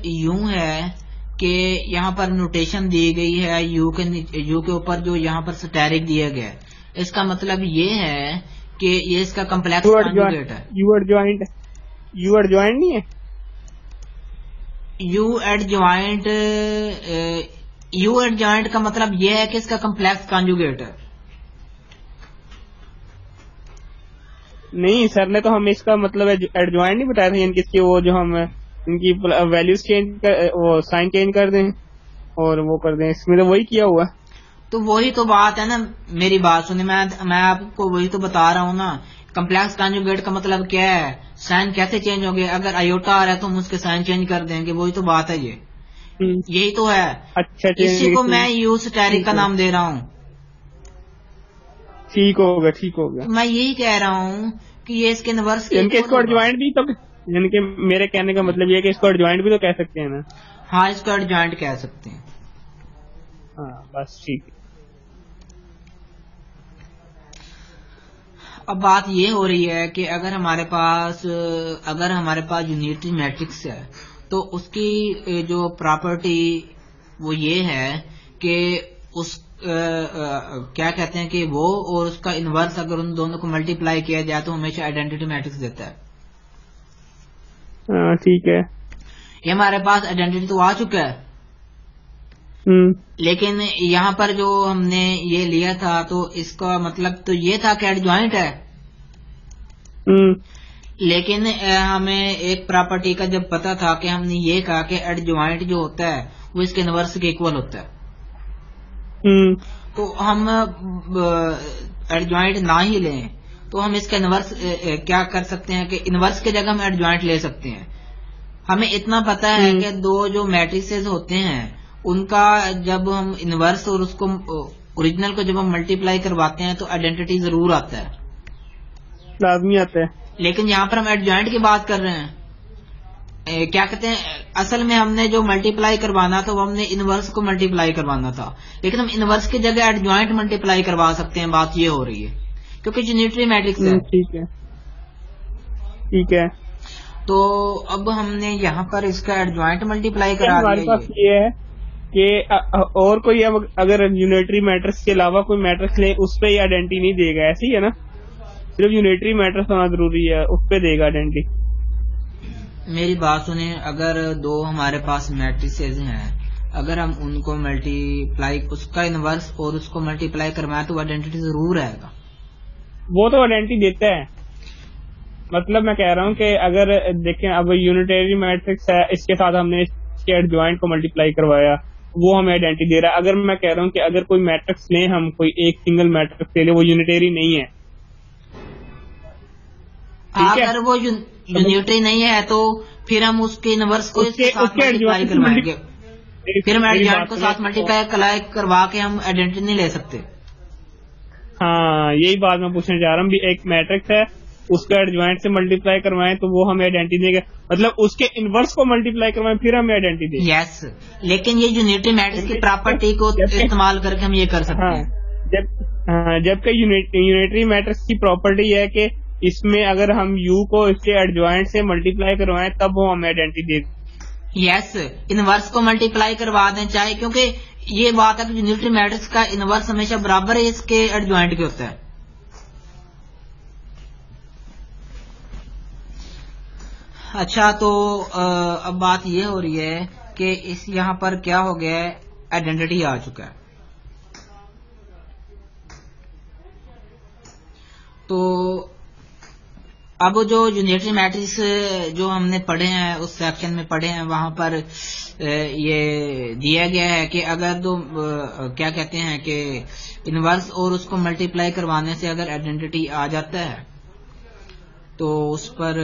यूं है कि यहाँ पर नोटेशन दी गई है यू के ऊपर जो यहाँ पर स्टेरिक दिया गया है, इसका मतलब ये है कि ये इसका कम्प्लेक्स कॉन्जुगेट है। यू एडजॉइंट नहीं है। यू एडजॉइंट का मतलब ये है कि इसका कम्प्लेक्स कॉन्जुगेट है। नहीं सर ने तो हमें इसका मतलब एडजॉइंट नहीं बताया था, यानी कि इसकी वो जो हम इनकी वैल्यूज चेंज कर, वो साइन चेंज कर दें और वो कर दें, इसमें तो वही किया हुआ। तो वही तो बात है ना, मेरी बात सुनिए, मैं आपको वही तो बता रहा हूँ ना। कम्प्लेक्स कॉन्जुगेट का मतलब क्या है, साइन कैसे चेंज होंगे, अगर आयोटा आ रहा है तो हम उसके साइन चेंज कर देंगे, वही तो बात है ये। यही तो है। अच्छा, इसी को मैं यू स्टेरिक का नाम दे रहा हूँ। ठीक हो गया ठीक हो गया। तो मैं यही कह रहा हूँ कि ये इसके इनवर्स इनके इसको एडजॉइंट भी तो, यानी कि मेरे कहने का मतलब ये है कि इसको एडजॉइंट भी तो कह सकते हैं ना। हाँ, इसको एडजॉइंट कह सकते हैं। हाँ बस ठीक है। अब बात ये हो रही है कि अगर हमारे पास यूनिटरी मैट्रिक्स है तो उसकी जो प्रॉपर्टी वो ये है कि उस क्या कहते हैं कि वो और उसका इनवर्स अगर उन दोनों को मल्टीप्लाई किया जाए तो हमेशा आइडेंटिटी मैट्रिक्स देता है। ठीक है। ये हमारे पास आइडेंटिटी तो आ चुका है, लेकिन यहाँ पर जो हमने ये लिया था तो इसका मतलब तो ये था कि एडजॉइंट है। लेकिन हमें एक प्रॉपर्टी का जब पता था कि हमने ये कहा कि एडजॉइंट जो होता है वो इसके इनवर्स के इक्वल होता है, तो हम एडजॉइंट ना ही लें तो हम इसका इनवर्स क्या कर सकते हैं कि इनवर्स के जगह हम एडजॉइंट ले सकते हैं। हमें इतना पता है कि दो जो मैट्रिसेस होते हैं उनका जब हम इनवर्स और उसको ओरिजिनल को जब हम मल्टीप्लाई करवाते हैं तो आइडेंटिटी जरूर आता है, लाजमी आता है। लेकिन यहाँ पर हम एडजॉइंट की बात कर रहे हैं। क्या कहते हैं, असल में हमने जो मल्टीप्लाई करवाना था वो हमने इनवर्स को मल्टीप्लाई करवाना था, लेकिन हम इनवर्स की जगह एडजॉइंट मल्टीप्लाई करवा सकते हैं। बात ये हो रही है क्योंकि यूनिटरी मैट्रिक्स है। ठीक है ठीक है। तो अब हमने यहाँ पर इसका एडजॉइंट मल्टीप्लाई करा दिया। हमारे पास ये है कि और कोई अब अगर यूनिटरी मैट्रिक्स के अलावा कोई मैट्रिक्स ले उस पर आइडेंटिटी नहीं देगा, ऐसी है ना? सिर्फ यूनिटरी मैट्रिक्स होना जरूरी है, उस पर देगा आइडेंटिटी। मेरी बात सुने, अगर दो हमारे पास मैट्रिसेस हैं, अगर हम उनको मल्टीप्लाई उसका इनवर्स और उसको मल्टीप्लाई करवाएं तो आइडेंटिटी जरूर आएगा। वो तो आइडेंटिटी देता है, मतलब मैं कह रहा हूँ कि अगर देखें अब यूनिटरी मैट्रिक्स है, इसके साथ हमने इसके एडजॉइंट को मल्टीप्लाई करवाया, वो हमें आइडेंटिटी दे रहा है। अगर मैं कह रहा हूँ कि अगर कोई मैट्रिक्स लें, हम कोई एक सिंगल मैट्रिक्स ले लें, वो यूनिटरी नहीं है, अगर वो यूनिटरी नहीं है तो फिर हम उसके इनवर्स को इसके साथ मल्टीप्लाई करवाएंगे, फिर हम एडजॉइंट को साथ मल्टीप्लाई करवा के हम आइडेंटिटी नहीं ले सकते। हाँ यही बात मैं पूछने जा रहा हूँ। भी एक मैट्रिक्स है उसका एडजॉइंट से मल्टीप्लाई करवाएं तो वो हमें आइडेंटिटी देगा, मतलब उसके इनवर्स को मल्टीप्लाई करवाएं फिर हमें आइडेंटिटी देगा। यस, लेकिन ये यूनिटरी मैट्रिक्स की प्रॉपर्टी को इस्तेमाल करके हम ये कर सकते हाँ, हैं। जबकि यूनिटरी मैट्रिक्स की प्रॉपर्टी है कि इसमें अगर हम यू को इसके एडजॉइंट से मल्टीप्लाई करवाएं तब वो हमें आइडेंटिटी देगा। यस, इनवर्स को मल्टीप्लाई करवा दें चाहे, क्योंकि ये बात है कि यूनिटरी मैट्रिक्स का इनवर्स हमेशा बराबर है इसके एडजॉइंट के होता है। अच्छा, तो अब बात ये हो रही है कि इस यहाँ पर क्या हो गया है, आइडेंटिटी आ चुका है। तो अब जो यूनिटरी मैट्रिक्स जो हमने पढ़े हैं उस सेक्शन में पढ़े हैं, वहां पर ये दिया गया है कि अगर दो क्या कहते हैं कि इनवर्स और उसको मल्टीप्लाई करवाने से अगर आइडेंटिटी आ जाता है तो उस पर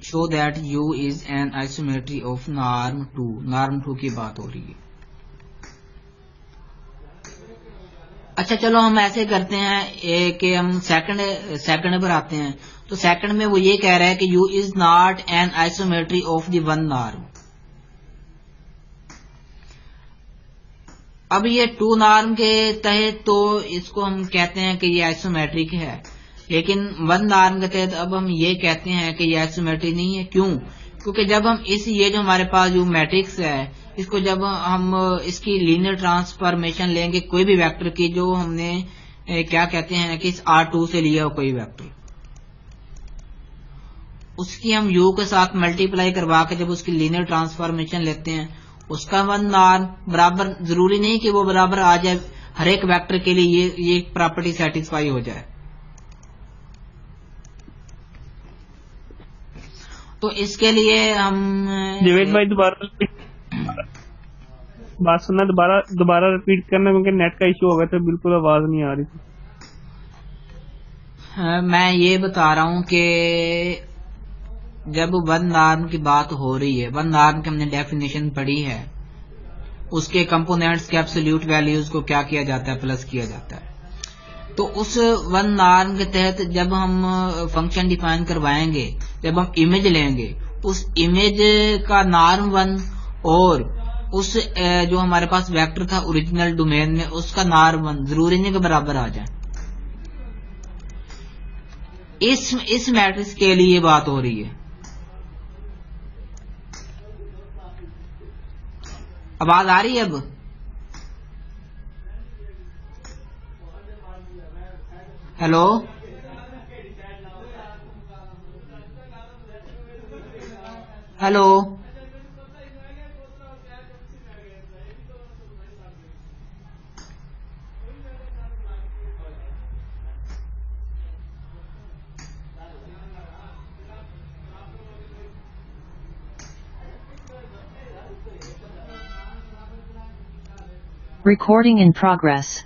show that you is an isometry of norm 2 की बात हो रही है। अच्छा, चलो हम ऐसे करते हैं कि हम सेकंड पर आते हैं। तो सेकंड में वो ये कह रहा है कि you is not an isometry of the one norm. अब ये 2 नॉर्म के तहत तो इसको हम कहते हैं कि ये आइसोमेट्रिक है, लेकिन 1 नॉर्म के तहत अब हम ये कहते हैं कि ये आइसोमेट्रिक नहीं है। क्यों? क्योंकि जब हम ये जो हमारे पास जो मैट्रिक्स है, इसको जब हम इसकी लीनियर ट्रांसफॉर्मेशन लेंगे कोई भी वेक्टर की, जो हमने क्या कहते हैं कि इस R2 से लिया हो कोई वेक्टर, उसकी हम U के साथ मल्टीप्लाई करवा के जब उसकी लीनियर ट्रांसफॉर्मेशन लेते हैं, उसका 1 नॉर्म बराबर, जरूरी नहीं कि वो बराबर आ जाए हर एक वेक्टर के लिए ये प्रॉपर्टी सेटिस्फाई हो जाए। तो इसके लिए हम जवेद भाई दोबारा बात सुनना, दोबारा रिपीट करना, क्योंकि नेट का इशू हो गया तो बिल्कुल आवाज नहीं आ रही थी। मैं ये बता रहा हूं कि जब 1 नॉर्म की बात हो रही है, 1 नॉर्म की हमने डेफिनेशन पढ़ी है, उसके कंपोनेंट्स के एब्सोल्यूट वैल्यूज को क्या किया जाता है, प्लस किया जाता है। तो उस 1 नॉर्म के तहत जब हम फंक्शन डिफाइन करवाएंगे, जब हम इमेज लेंगे, उस इमेज का नॉर्म 1 और उस जो हमारे पास वेक्टर था ओरिजिनल डोमेन में, उसका नॉर्म 1 जरूरी नहीं कि बराबर आ जाए। इस मैट्रिक्स के लिए बात हो रही है। आवाज आ रही है अब? Hello, hello, Recording in progress.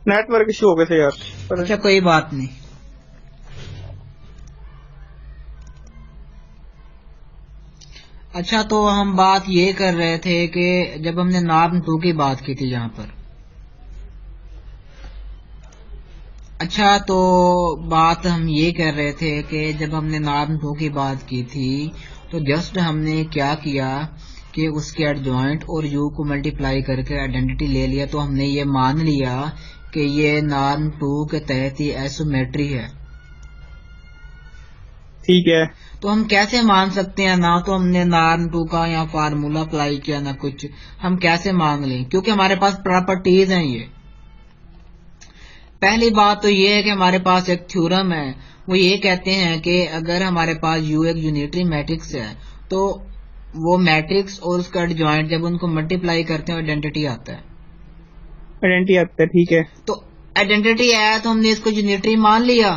Network issue हो गए थे यार। अच्छा, कोई बात नहीं। अच्छा, तो हम बात ये कर रहे थे कि जब हमने नॉर्म 2 की बात की थी यहाँ पर, अच्छा, तो बात हम ये कर रहे थे कि जब हमने नॉर्म 2 की बात की थी तो जस्ट हमने क्या किया कि उसके एडजॉइंट और यू को मल्टीप्लाई करके आइडेंटिटी ले लिया। तो हमने ये मान लिया कि ये नॉर्म 2 के तहत ही आइसोमेट्री है। ठीक है, तो हम कैसे मान सकते हैं? ना तो हमने नॉर्म 2 का यहाँ फार्मूला अप्लाई किया ना कुछ, हम कैसे मान लें? क्योंकि हमारे पास प्रॉपर्टीज हैं। ये पहली बात तो ये है कि हमारे पास एक थ्योरम है, वो ये कहते हैं कि अगर हमारे पास यू एक यूनिटरी मैट्रिक्स है तो वो मैट्रिक्स और उसका एडजॉइंट जब उनको मल्टीप्लाई करते हैं आइडेंटिटी आता है। आइडेंटिटी आता है, ठीक है। तो आइडेंटिटी आया तो हमने इसको यूनिटरी मान लिया,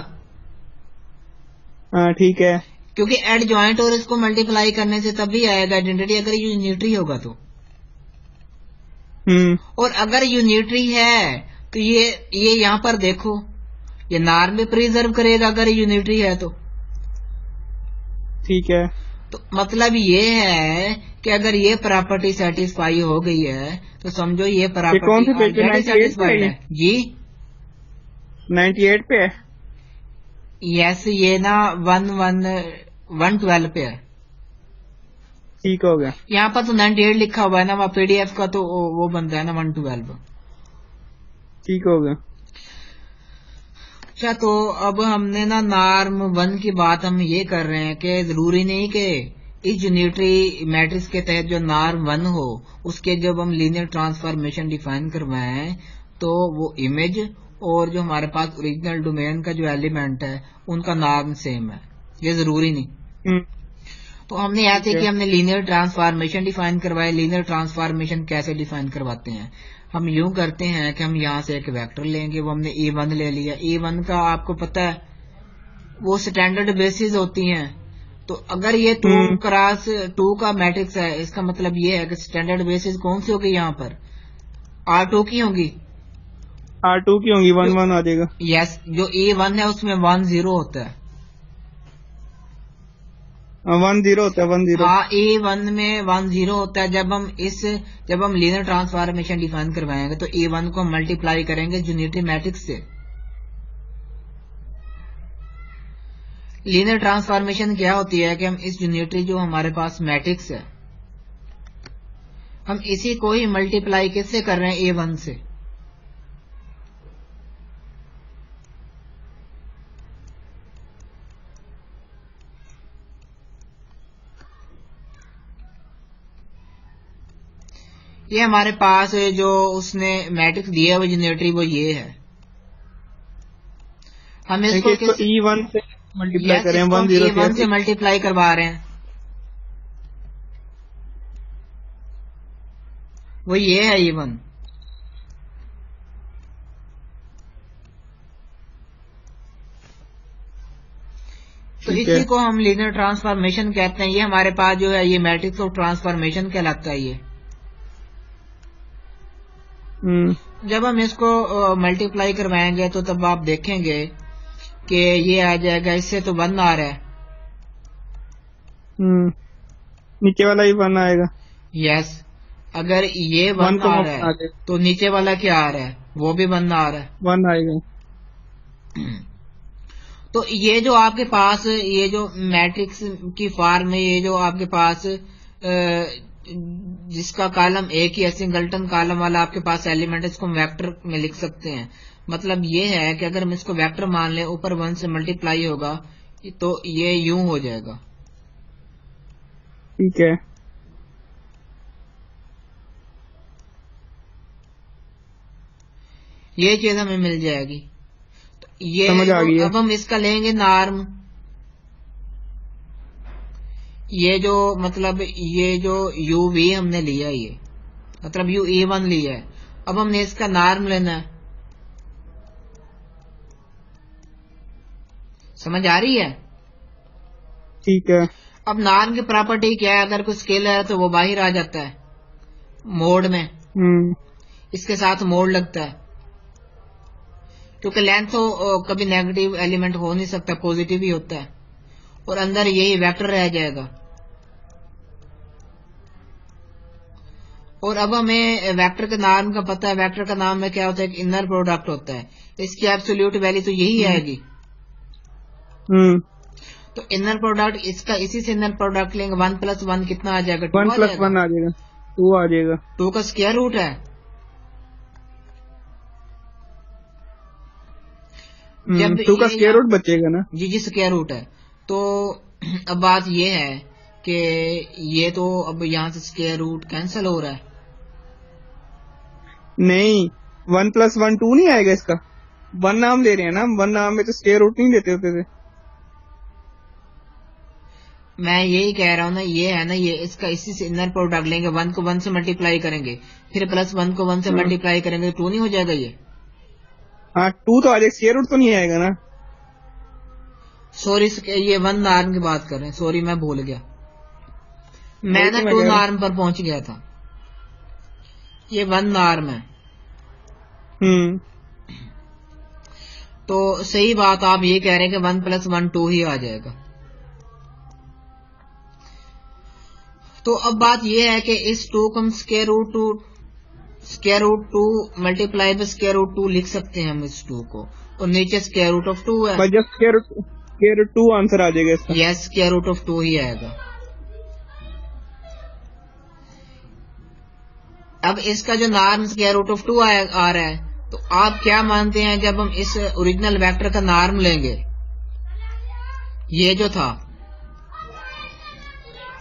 हाँ ठीक है। क्योंकि एड ज्वाइंट और इसको मल्टीप्लाई करने से तभी आएगा आइडेंटिटी अगर ये यूनिटरी होगा तो। और अगर यूनिटरी है तो ये यहाँ पर देखो, ये नार में प्रिजर्व करेगा अगर यूनिटरी है तो। ठीक है। तो मतलब ये है कि अगर ये प्रॉपर्टी सेटिस्फाई हो गई है तो समझो ये कौन से पेज पे, प्रॉपर्टी 98 सेटिस्फाइड है जी। 98 पे है। यस, ये ना 112 पे है। ठीक हो गया। यहाँ पर तो 98 लिखा हुआ है ना, वहाँ पीडीएफ का तो वो बनता है ना 112। ठीक हो गया। अच्छा, तो अब हमने ना नॉर्म 1 की बात हम ये कर रहे हैं कि जरूरी नहीं कि इस यूनिटरी मैट्रिक्स के तहत जो नॉर्म 1 हो उसके जब हम लीनियर ट्रांसफॉर्मेशन डिफाइन करवाएं तो वो इमेज और जो हमारे पास ओरिजिनल डोमेन का जो एलिमेंट है उनका नॉर्म सेम है, ये जरूरी नहीं। तो हमने ऐसे कि हमने लीनियर ट्रांसफॉर्मेशन डिफाइन करवाए। लीनियर ट्रांसफॉर्मेशन कैसे डिफाइन करवाते हैं? हम यूं करते हैं कि हम यहाँ से एक वेक्टर लेंगे, वो हमने E1 ले लिया। E1 का आपको पता है वो स्टैंडर्ड बेसिस होती हैं। तो अगर ये 2 क्रॉस 2 का मैट्रिक्स है, इसका मतलब ये है कि स्टैंडर्ड बेसिस कौन सी होगी यहाँ पर? R2 की होगी। R2 की होंगी, 1 1 आ जाएगा। यस, जो E1 है उसमें 1 0 होता है। 1 0 होता है, 1 0। हाँ, E1 में 1 0 होता है। जब हम लीनियर ट्रांसफॉर्मेशन डिफाइन करवाएंगे तो E1 को मल्टीप्लाई करेंगे यूनिटरी मैट्रिक्स से। लीनियर ट्रांसफॉर्मेशन क्या होती है कि हम इस यूनिटरी जो हमारे पास मैट्रिक्स है हम इसी को ही मल्टीप्लाई किससे कर रहे हैं? A1 से। ये हमारे पास जो उसने मैट्रिक्स दिया है वो यूनिटरी वो ये है। हम इसको E1 से मल्टीप्लाई करें, 1 0 E1 से मल्टीप्लाई करवा रहे हैं, वो ये है E1। तो इसी को हम लीनियर ट्रांसफॉर्मेशन कहते हैं। ये हमारे पास जो है ये मैट्रिक्स ऑफ ट्रांसफॉर्मेशन कहलाता है ये। जब हम इसको मल्टीप्लाई करवाएंगे तो तब आप देखेंगे कि ये आ जाएगा, इससे तो 1 आ रहा है। नीचे वाला ही 1 आएगा। यस, अगर ये 1 आ रहा है तो नीचे वाला क्या आ रहा है? वो भी 1 आ रहा है, 1 आएगा। तो ये जो आपके पास ये जो मैट्रिक्स की फॉर्म है, ये जो आपके पास जिसका कॉलम एक ही है, सिंगलटन कॉलम वाला आपके पास एलिमेंट है, इसको हम वेक्टर में लिख सकते हैं। मतलब ये है कि अगर हम इसको वेक्टर मान लें, ऊपर 1 से मल्टीप्लाई होगा तो ये यूं हो जाएगा। ठीक है। ये चीज हमें मिल जाएगी। तो ये समझ आ गई है। अब हम इसका लेंगे नॉर्म। ये जो मतलब ये जो UV हमने लिया, ये मतलब UE1 लिया है, अब हमने इसका नॉर्म लेना है। समझ आ रही है? ठीक है। अब नॉर्म की प्रॉपर्टी क्या है? अगर कोई स्केलर है तो वो बाहर आ जाता है मोड में। इसके साथ मोड लगता है, क्योंकि लेंथ तो कभी नेगेटिव एलिमेंट हो नहीं सकता, पॉजिटिव ही होता है। और अंदर यही वेक्टर रह जाएगा। और अब हमें वेक्टर के नाम का पता है। वेक्टर का नाम में क्या होता है? एक इनर प्रोडक्ट होता है। इसकी एब्सोल्यूट वैल्यू तो यही आएगी। तो इनर प्रोडक्ट इसका, इसी से इनर प्रोडक्ट लेंगे। 1 + 1 कितना आ जाएगा? 1 + 1 आ जाएगा, 2 आ जाएगा। 2 का स्क्वायर रूट है। जब 2 का स्क्वायर रूट बचेगा ना? जी, स्क्वायर रूट है। तो अब बात ये है कि ये तो अब यहाँ से स्क्वायर रूट कैंसिल हो रहा है। नहीं, 1 + 1 2 नहीं आएगा इसका। 1 नाम ले रहे हैं ना, 1 नाम में तो स्क्वायर रूट नहीं देते होते थे। मैं यही कह रहा हूँ ना, ये है ना, ये इसका इसी से इनर प्रोडक्ट लेंगे। 1 को 1 से मल्टीप्लाई करेंगे, फिर +1 को 1 से मल्टीप्लाई करेंगे, 2 नहीं हो जाएगा ये? हाँ 2 तो आ जाएगा, स्क्वायर रूट तो नहीं आएगा ना। सॉरी, ये 1 नॉर्म की बात कर रहे हैं, सॉरी मैं भूल गया, मैं वही ना तो मैं 2 कह रहा नॉर्म पर पहुंच गया था, ये 1 नॉर्म है। हूँ। तो सही बात आप ये कह रहे हैं कि 1 + 1 2 ही आ जाएगा। तो अब बात ये है कि इस 2 को हम square root 2 multiply by square root 2 लिख सकते हैं हम इस 2 को, और नीचे स्क्वायर रूट ऑफ 2 है। बस जब स्क्वायर रूट 2 आंसर आ जाएगा इसका। यस, स्क्वायर रूट ऑफ 2 ही आएगा। अब इसका जो नॉर्म स्क्वायर रूट ऑफ 2 आ रहा है, तो आप क्या मानते हैं जब हम इस ओरिजिनल वेक्टर का नॉर्म लेंगे, ये जो था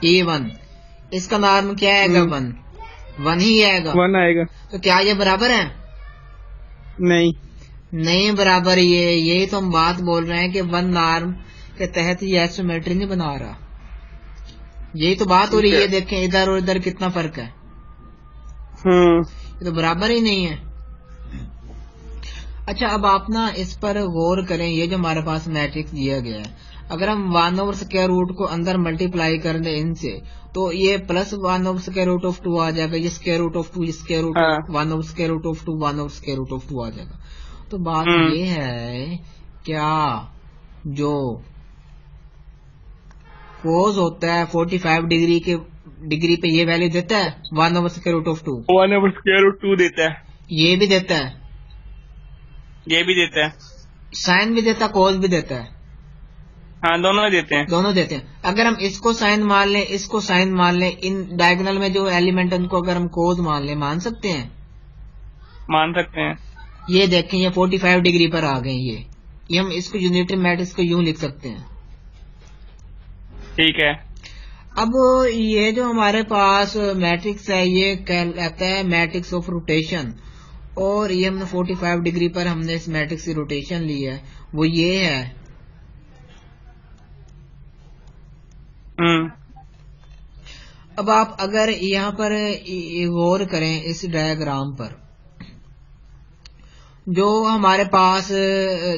A1, इसका नॉर्म क्या आएगा? 1 ही आएगा। 1 आएगा। तो क्या ये बराबर है? नहीं बराबर। यही तो हम बात बोल रहे हैं कि 1 नॉर्म के तहत ये आइसोमेट्री नहीं बना रहा, यही तो बात हो रही है। देखें इधर और इधर कितना फर्क है, ये तो बराबर ही नहीं है। अच्छा, अब आप ना इस पर गौर करें, ये जो हमारे पास मैट्रिक्स दिया गया है, अगर हम 1/स्क्वायर रूट को अंदर मल्टीप्लाई कर दें इनसे, तो ये प्लस 1/स्क्वायर रूट ऑफ 2 आ जाएगा, ये स्क्वायर रूट ऑफ 2, ये square root one by square root of 2, one by square root of 2 आ जाएगा। तो बात ये है, क्या जो कोस होता है 45 डिग्री पे ये वैल्यू देता है 1/स्क्वायर रूट ऑफ 2, 1/स्क्वायर रूट 2 देता है, ये भी देता है, ये भी देता है, साइन भी देता है, कोस भी देता है। हाँ दोनों देते हैं। अगर हम इसको साइन मान लें, इसको साइन मान लें, इन डायगोनल में जो एलिमेंट है उनको अगर हम कोस मान लें, मान सकते हैं। ये देखें, ये 45 डिग्री पर आ गए, ये हम इसको यूनिटरी मैट्रिक्स को यूं लिख सकते हैं। ठीक है। अब ये जो हमारे पास मैट्रिक्स है, ये कहलाता है मैट्रिक्स ऑफ रोटेशन, और ये हमने 45 डिग्री पर हमने इस मैट्रिक्स की रोटेशन ली है, वो ये है। अब आप अगर यहाँ पर गौर करें इस डायग्राम पर, जो हमारे पास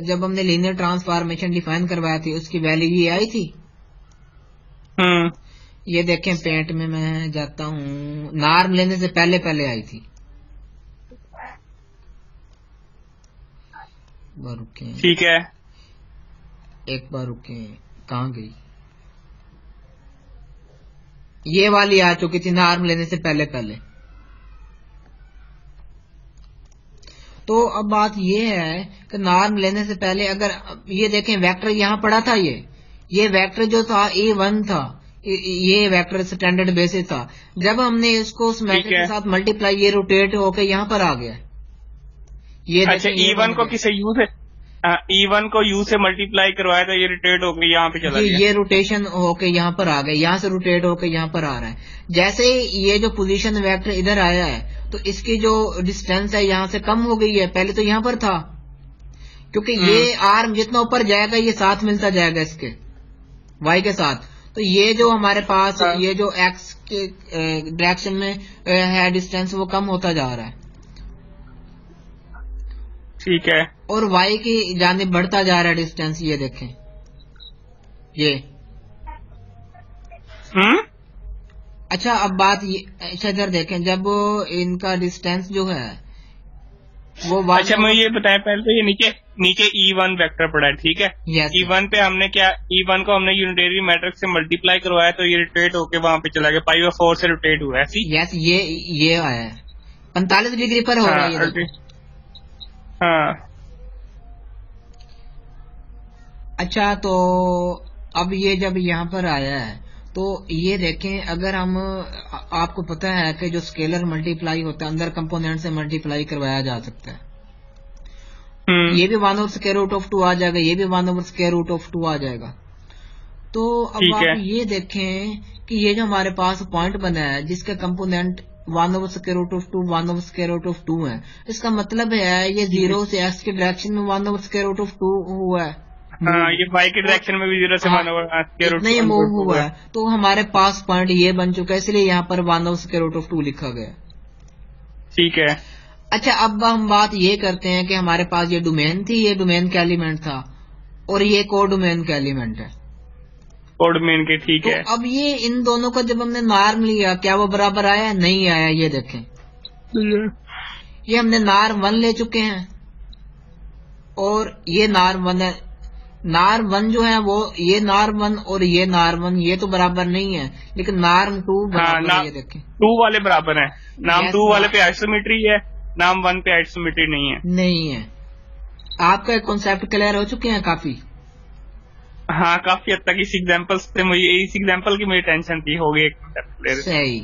जब हमने लीनियर ट्रांसफॉर्मेशन डिफाइन करवाया थी, उसकी वैल्यू ये आई थी। ये देखें, पेंट में मैं जाता हूँ, नॉर्म लेने से पहले आई थी। बार रुके, ठीक है, एक बार रुके, कहाँ गई? ये वाली आ चुकी थी नॉर्म लेने से पहले। तो अब बात ये है कि नॉर्म लेने से पहले अगर ये देखें, वेक्टर यहाँ पड़ा था, ये वेक्टर जो था A1 था, ये वेक्टर स्टैंडर्ड बेसिस था। जब हमने इसको उस मैट्रिक्स के साथ मल्टीप्लाई, ये रोटेट होकर यहाँ पर आ गया। ये अच्छा, E1 को किसे यू से E1 को U से मल्टीप्लाई करवाया था, ये रोटेट होकर यहाँ पे चला गया। ये रोटेशन होके यहाँ पर आ गया, यहाँ से रोटेट होकर यहाँ पर आ रहा है। जैसे ही ये जो पोजीशन वेक्टर इधर आया है, तो इसकी जो डिस्टेंस है यहाँ से कम हो गई है। पहले तो यहाँ पर था, क्योंकि ये आर्म जितना ऊपर जाएगा ये साथ मिलता जाएगा इसके Y के साथ। तो ये जो हमारे पास ये जो X के डायरेक्शन में है डिस्टेंस, वो कम होता जा रहा है। ठीक है। और Y की जानिब बढ़ता जा रहा है डिस्टेंस, ये देखें, ये। अच्छा, अब बात ये, अच्छा इधर देखें, जब इनका डिस्टेंस जो है वो अच्छा मुझे ये बताएं, पहले तो ये नीचे E1 वेक्टर पड़ा है, ठीक है। yes, E1 पे हमने क्या, E1 को हमने यूनिटरी मैट्रिक्स से मल्टीप्लाई करवाया, तो ये रोटेट होके वहां पे चला गया, π/4 से रोटेट हुआ है। यस, ये आया है 45 डिग्री पर हो रहा है। हाँ। अच्छा, तो अब ये जब यहाँ पर आया है, तो ये देखें, अगर हम, आपको पता है कि जो स्केलर मल्टीप्लाई होता है अंदर कंपोनेंट से मल्टीप्लाई करवाया जा सकता है। ये भी 1/स्क्वायर रूट ऑफ 2 आ जाएगा, ये भी 1/स्क्वायर रूट ऑफ 2 आ जाएगा। तो अब आप ये देखें कि ये जो हमारे पास पॉइंट बना है, जिसका component one by square root of 2 one by square root of 2 है, इसका मतलब है ये 0 से x के डायरेक्शन में 1/स्क्वायर रूट ऑफ 2 हुआ है। हाँ, ये Y के डायरेक्शन में भी 0 से 1/स्क्वायर रूट नहीं मूव हुआ है। तो हमारे पास पॉइंट ये बन चुका है, इसलिए यहाँ पर 1/स्क्वायर रूट ऑफ 2 लिखा गया। ठीक है। अच्छा, अब हम बात ये करते हैं कि हमारे पास ये डोमेन थी, ये डोमेन का एलिमेंट था, और ये कोडोमेन का एलिमेंट है। कोडमेन के, ठीक तो है। अब ये इन दोनों को जब हमने नॉर्म लिया, क्या वो बराबर आया? नहीं आया। ये देखें, ये हमने नॉर्म 1 ले चुके हैं और ये नॉर्म 1 है। नॉर्म 1 जो है वो, ये नॉर्म 1 और ये नॉर्म 1 ये तो बराबर नहीं है, लेकिन नॉर्म 2 बराबर है। ये देखें, 2 वाले बराबर है। नाम Yes, 2 वाले पे आइसोमेट्री है, नाम 1 पे आइसोमेट्री नहीं है। नहीं है। आपका कॉन्सेप्ट क्लियर हो चुके हैं काफी? हाँ, काफी हद तक इस एग्जांपल से मुझे, इस एग्जांपल की मुझे टेंशन थी, हो गई एक concept clear। सही।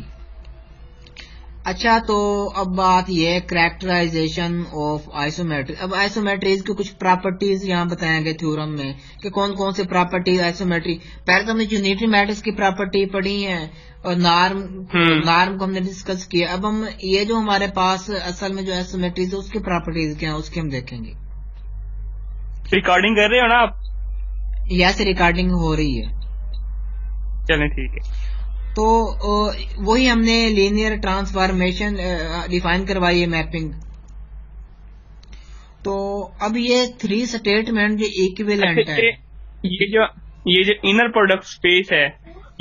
अच्छा, तो अब बात ये है कैरेक्टराइजेशन ऑफ आइसोमेट्री। अब आइसोमेट्रीज की कुछ प्रॉपर्टीज यहाँ बताए गए थ्योरम में कि कौन कौन से प्रॉपर्टीज आइसोमेट्री। पहले तो हमने यूनिटरी मैट्रिक्स की प्रॉपर्टी पढ़ी है और नॉर्म को हमने डिस्कस किया। अब हम ये जो हमारे पास असल में जो आइसोमेट्रीज है उसकी प्रॉपर्टीज क्या है उसकी हम देखेंगे। रिकॉर्डिंग कर रहे हो ना आप? यहाँ से रिकॉर्डिंग हो रही है। चलें, ठीक है। तो वही हमने लीनियर ट्रांसफॉर्मेशन डिफाइन करवाई है, मैपिंग। तो अब ये 3 स्टेटमेंट जो इक्विवेलेंट है, ये जो इनर प्रोडक्ट स्पेस है,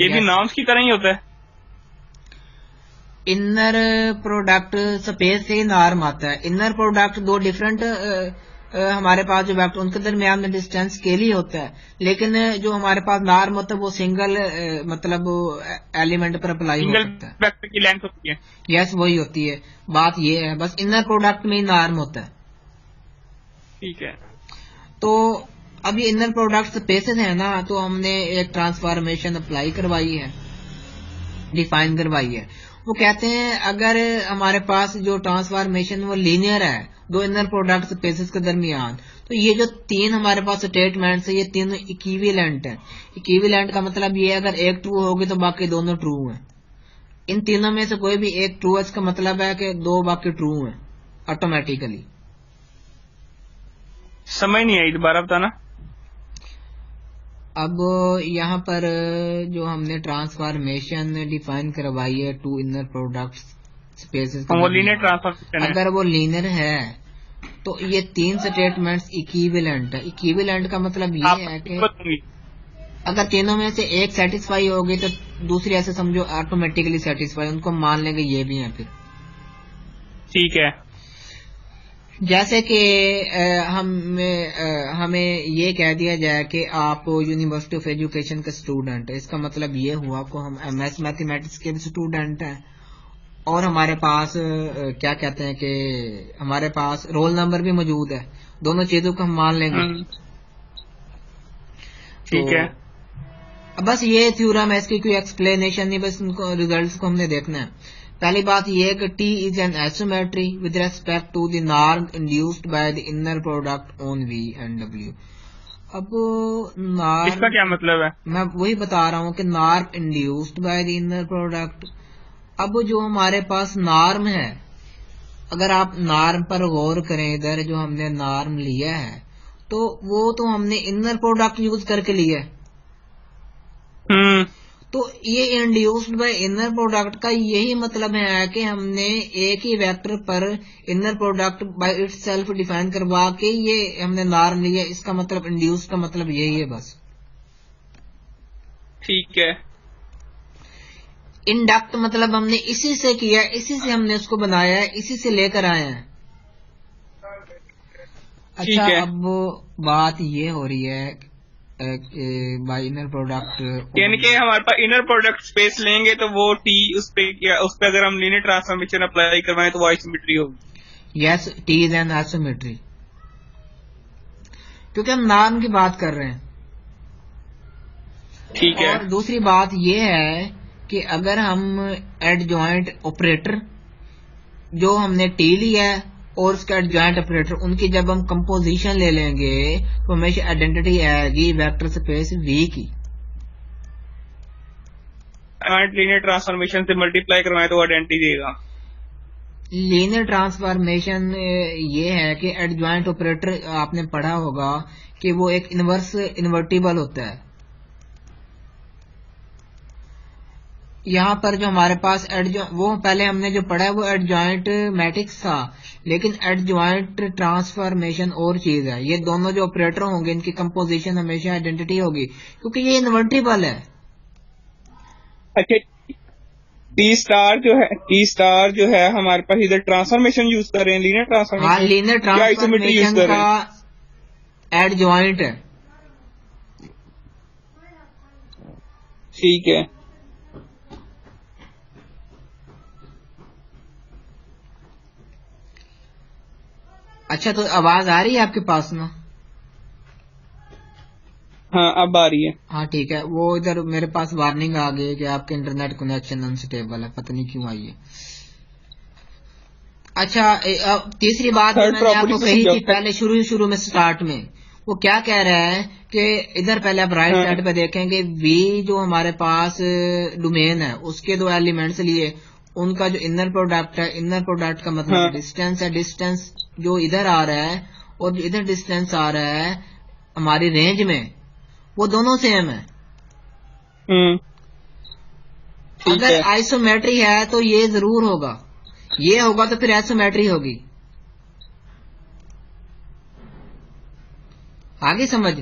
ये भी नॉर्म्स की तरह ही होता है। इनर प्रोडक्ट स्पेस से नॉर्म आता है। इनर प्रोडक्ट 2 डिफरेंट हमारे पास जो वेक्टर उनके दरमियान में डिस्टेंस स्केल ही होता है, लेकिन जो हमारे पास नॉर्म होता है वो सिंगल मतलब एलिमेंट पर अप्लाई हो सकता है। वेक्टर की लेंथ होती है। यस, वही होती है। बात ये है, बस इनर प्रोडक्ट में ही नॉर्म होता है। ठीक है। तो अब ये इनर प्रोडक्ट स्पेसेस है ना, तो हमने एक ट्रांसफॉर्मेशन अप्लाई करवाई है, डिफाइन करवाई है। वो कहते हैं अगर हमारे पास जो ट्रांसफॉर्मेशन वो लीनियर है 2 इनर प्रोडक्ट स्पेसेस के दरमियान, तो ये जो 3 हमारे पास स्टेटमेंट्स है ये तीनों इक्विवेलेंट है। इक्विवेलेंट का मतलब ये अगर एक ट्रू होगी तो बाकी दोनों ट्रू हैं। इन तीनों में से कोई भी एक ट्रू है, इसका मतलब है कि 2 बाकी ट्रू हैं ऑटोमेटिकली। समझ नहीं आई, दोबारा बताना। अब यहाँ पर जो हमने ट्रांसफॉर्मेशन डिफाइन करवाई है 2 इनर प्रोडक्ट स्पेसेस, वो लीनियर ट्रांसफॉर्मेशन है। अगर वो लीनियर है तो ये 3 स्टेटमेंट्स इक्विवेलेंट है। इक्विवेलेंट का मतलब ये है कि अगर तीनों में से एक सेटिस्फाई होगी तो दूसरी ऐसे समझो ऑटोमेटिकली सेटिस्फाई, उनको मान लेंगे ये भी है फिर। ठीक है। जैसे कि हमें ये कह दिया जाए कि आप यूनिवर्सिटी ऑफ एजुकेशन के स्टूडेंट है, इसका मतलब ये हुआ को हम एमएस मैथमेटिक्स के भी स्टूडेंट हैं और हमारे पास क्या कहते हैं कि हमारे पास रोल नंबर भी मौजूद है। दोनों चीजों को हम मान लेंगे। ठीक है। अब बस ये थ्योरम है, इसकी कोई एक्सप्लेनेशन नहीं, बस उनको रिजल्ट्स को हमने देखना है। पहली बात यह है कि T is an isometry with respect to the norm induced by the inner product on V and W। अब नॉर्म, इसका क्या मतलब है? मैं वही बता रहा हूँ कि norm induced by the inner product. अब जो हमारे पास नॉर्म है, अगर आप नॉर्म पर गौर करें, इधर जो हमने नॉर्म लिया है तो वो तो हमने इनर प्रोडक्ट यूज करके लिया है। तो ये इंड्यूस्ड बाय इनर प्रोडक्ट का यही मतलब है कि हमने एक ही वेक्टर पर inner product by itself define करवा के ये हमने नॉर्म लिया। इसका मतलब इंड्यूस्ड का मतलब यही है बस। ठीक है। इंडक्ट मतलब हमने इसी से किया, इसी से हमने उसको बनाया है, इसी से लेकर आए हैं। अच्छा, अब बात ये हो रही है बाय इनर प्रोडक्ट, यानी कि हमारे पास इनर प्रोडक्ट स्पेस लेंगे तो वो टी उस पे अगर हम लीनियर ट्रांसफॉर्मेशन अप्लाई करवाएं तो वो आइसोमेट्री होगी। Yes, T is an isometry, क्योंकि हम नाम की बात कर रहे हैं। ठीक है। और दूसरी बात ये है कि अगर हम एडजॉइंट ऑपरेटर जो हमने टी लिया है और उसका एडजॉइंट ऑपरेटर, उनकी जब हम कंपोजिशन ले लेंगे तो हमेशा आइडेंटिटी आएगी वेक्टर स्पेस V की। लीनियर ट्रांसफॉर्मेशन से मल्टीप्लाई करवाएं तो आइडेंटिटी देगा। लीनियर ट्रांसफॉर्मेशन ये है कि एडजॉइंट ऑपरेटर आपने पढ़ा होगा कि वो एक इनवर्स इन्वर्टिबल होता है। यहाँ पर जो हमारे पास वो पहले हमने जो पढ़ा है वो एडजॉइंट मैट्रिक्स था, लेकिन एडजॉइंट ट्रांसफॉर्मेशन और चीज है। ये दोनों जो ऑपरेटर होंगे इनकी कंपोजिशन हमेशा आइडेंटिटी होगी, क्योंकि ये इन्वर्टिबल है। अच्छा, टी स्टार जो है हमारे पास इधर ट्रांसफॉर्मेशन यूज कर रहे हैं, लीनियर हाँ, ट्रांसफॉर्मेशन लीनियर या आइसोमेट्री यूज ट्रांसफॉर्मेशन कर रहे का हैं? एडजॉइंट है। ठीक है। अच्छा, तो आवाज आ रही है आपके पास ना? हाँ, अब आ रही है। हाँ ठीक है, वो इधर मेरे पास वार्निंग आ गई कि आपके इंटरनेट कनेक्शन अनस्टेबल है, पता नहीं क्यों आई है। अच्छा, तीसरी बात जो थर्ड मैंने प्रॉपर्टी आपको से कही थी समझौता। पहले शुरू में स्टार्ट में, वो क्या कह रहा है कि इधर पहले आप राइट हाँ, साइड पे देखेंगे वी जो हमारे पास डोमेन है उसके दो एलिमेंट्स लिए उनका जो इनर प्रोडक्ट है, इनर प्रोडक्ट का मतलब हाँ, डिस्टेंस है। डिस्टेंस जो इधर आ रहा है और जो इधर डिस्टेंस आ रहा है हमारी रेंज में, वो दोनों सेम है। ठीक अगर है। आइसोमेट्री है तो ये जरूर होगा, ये होगा तो फिर आइसोमेट्री होगी। आगे समझ?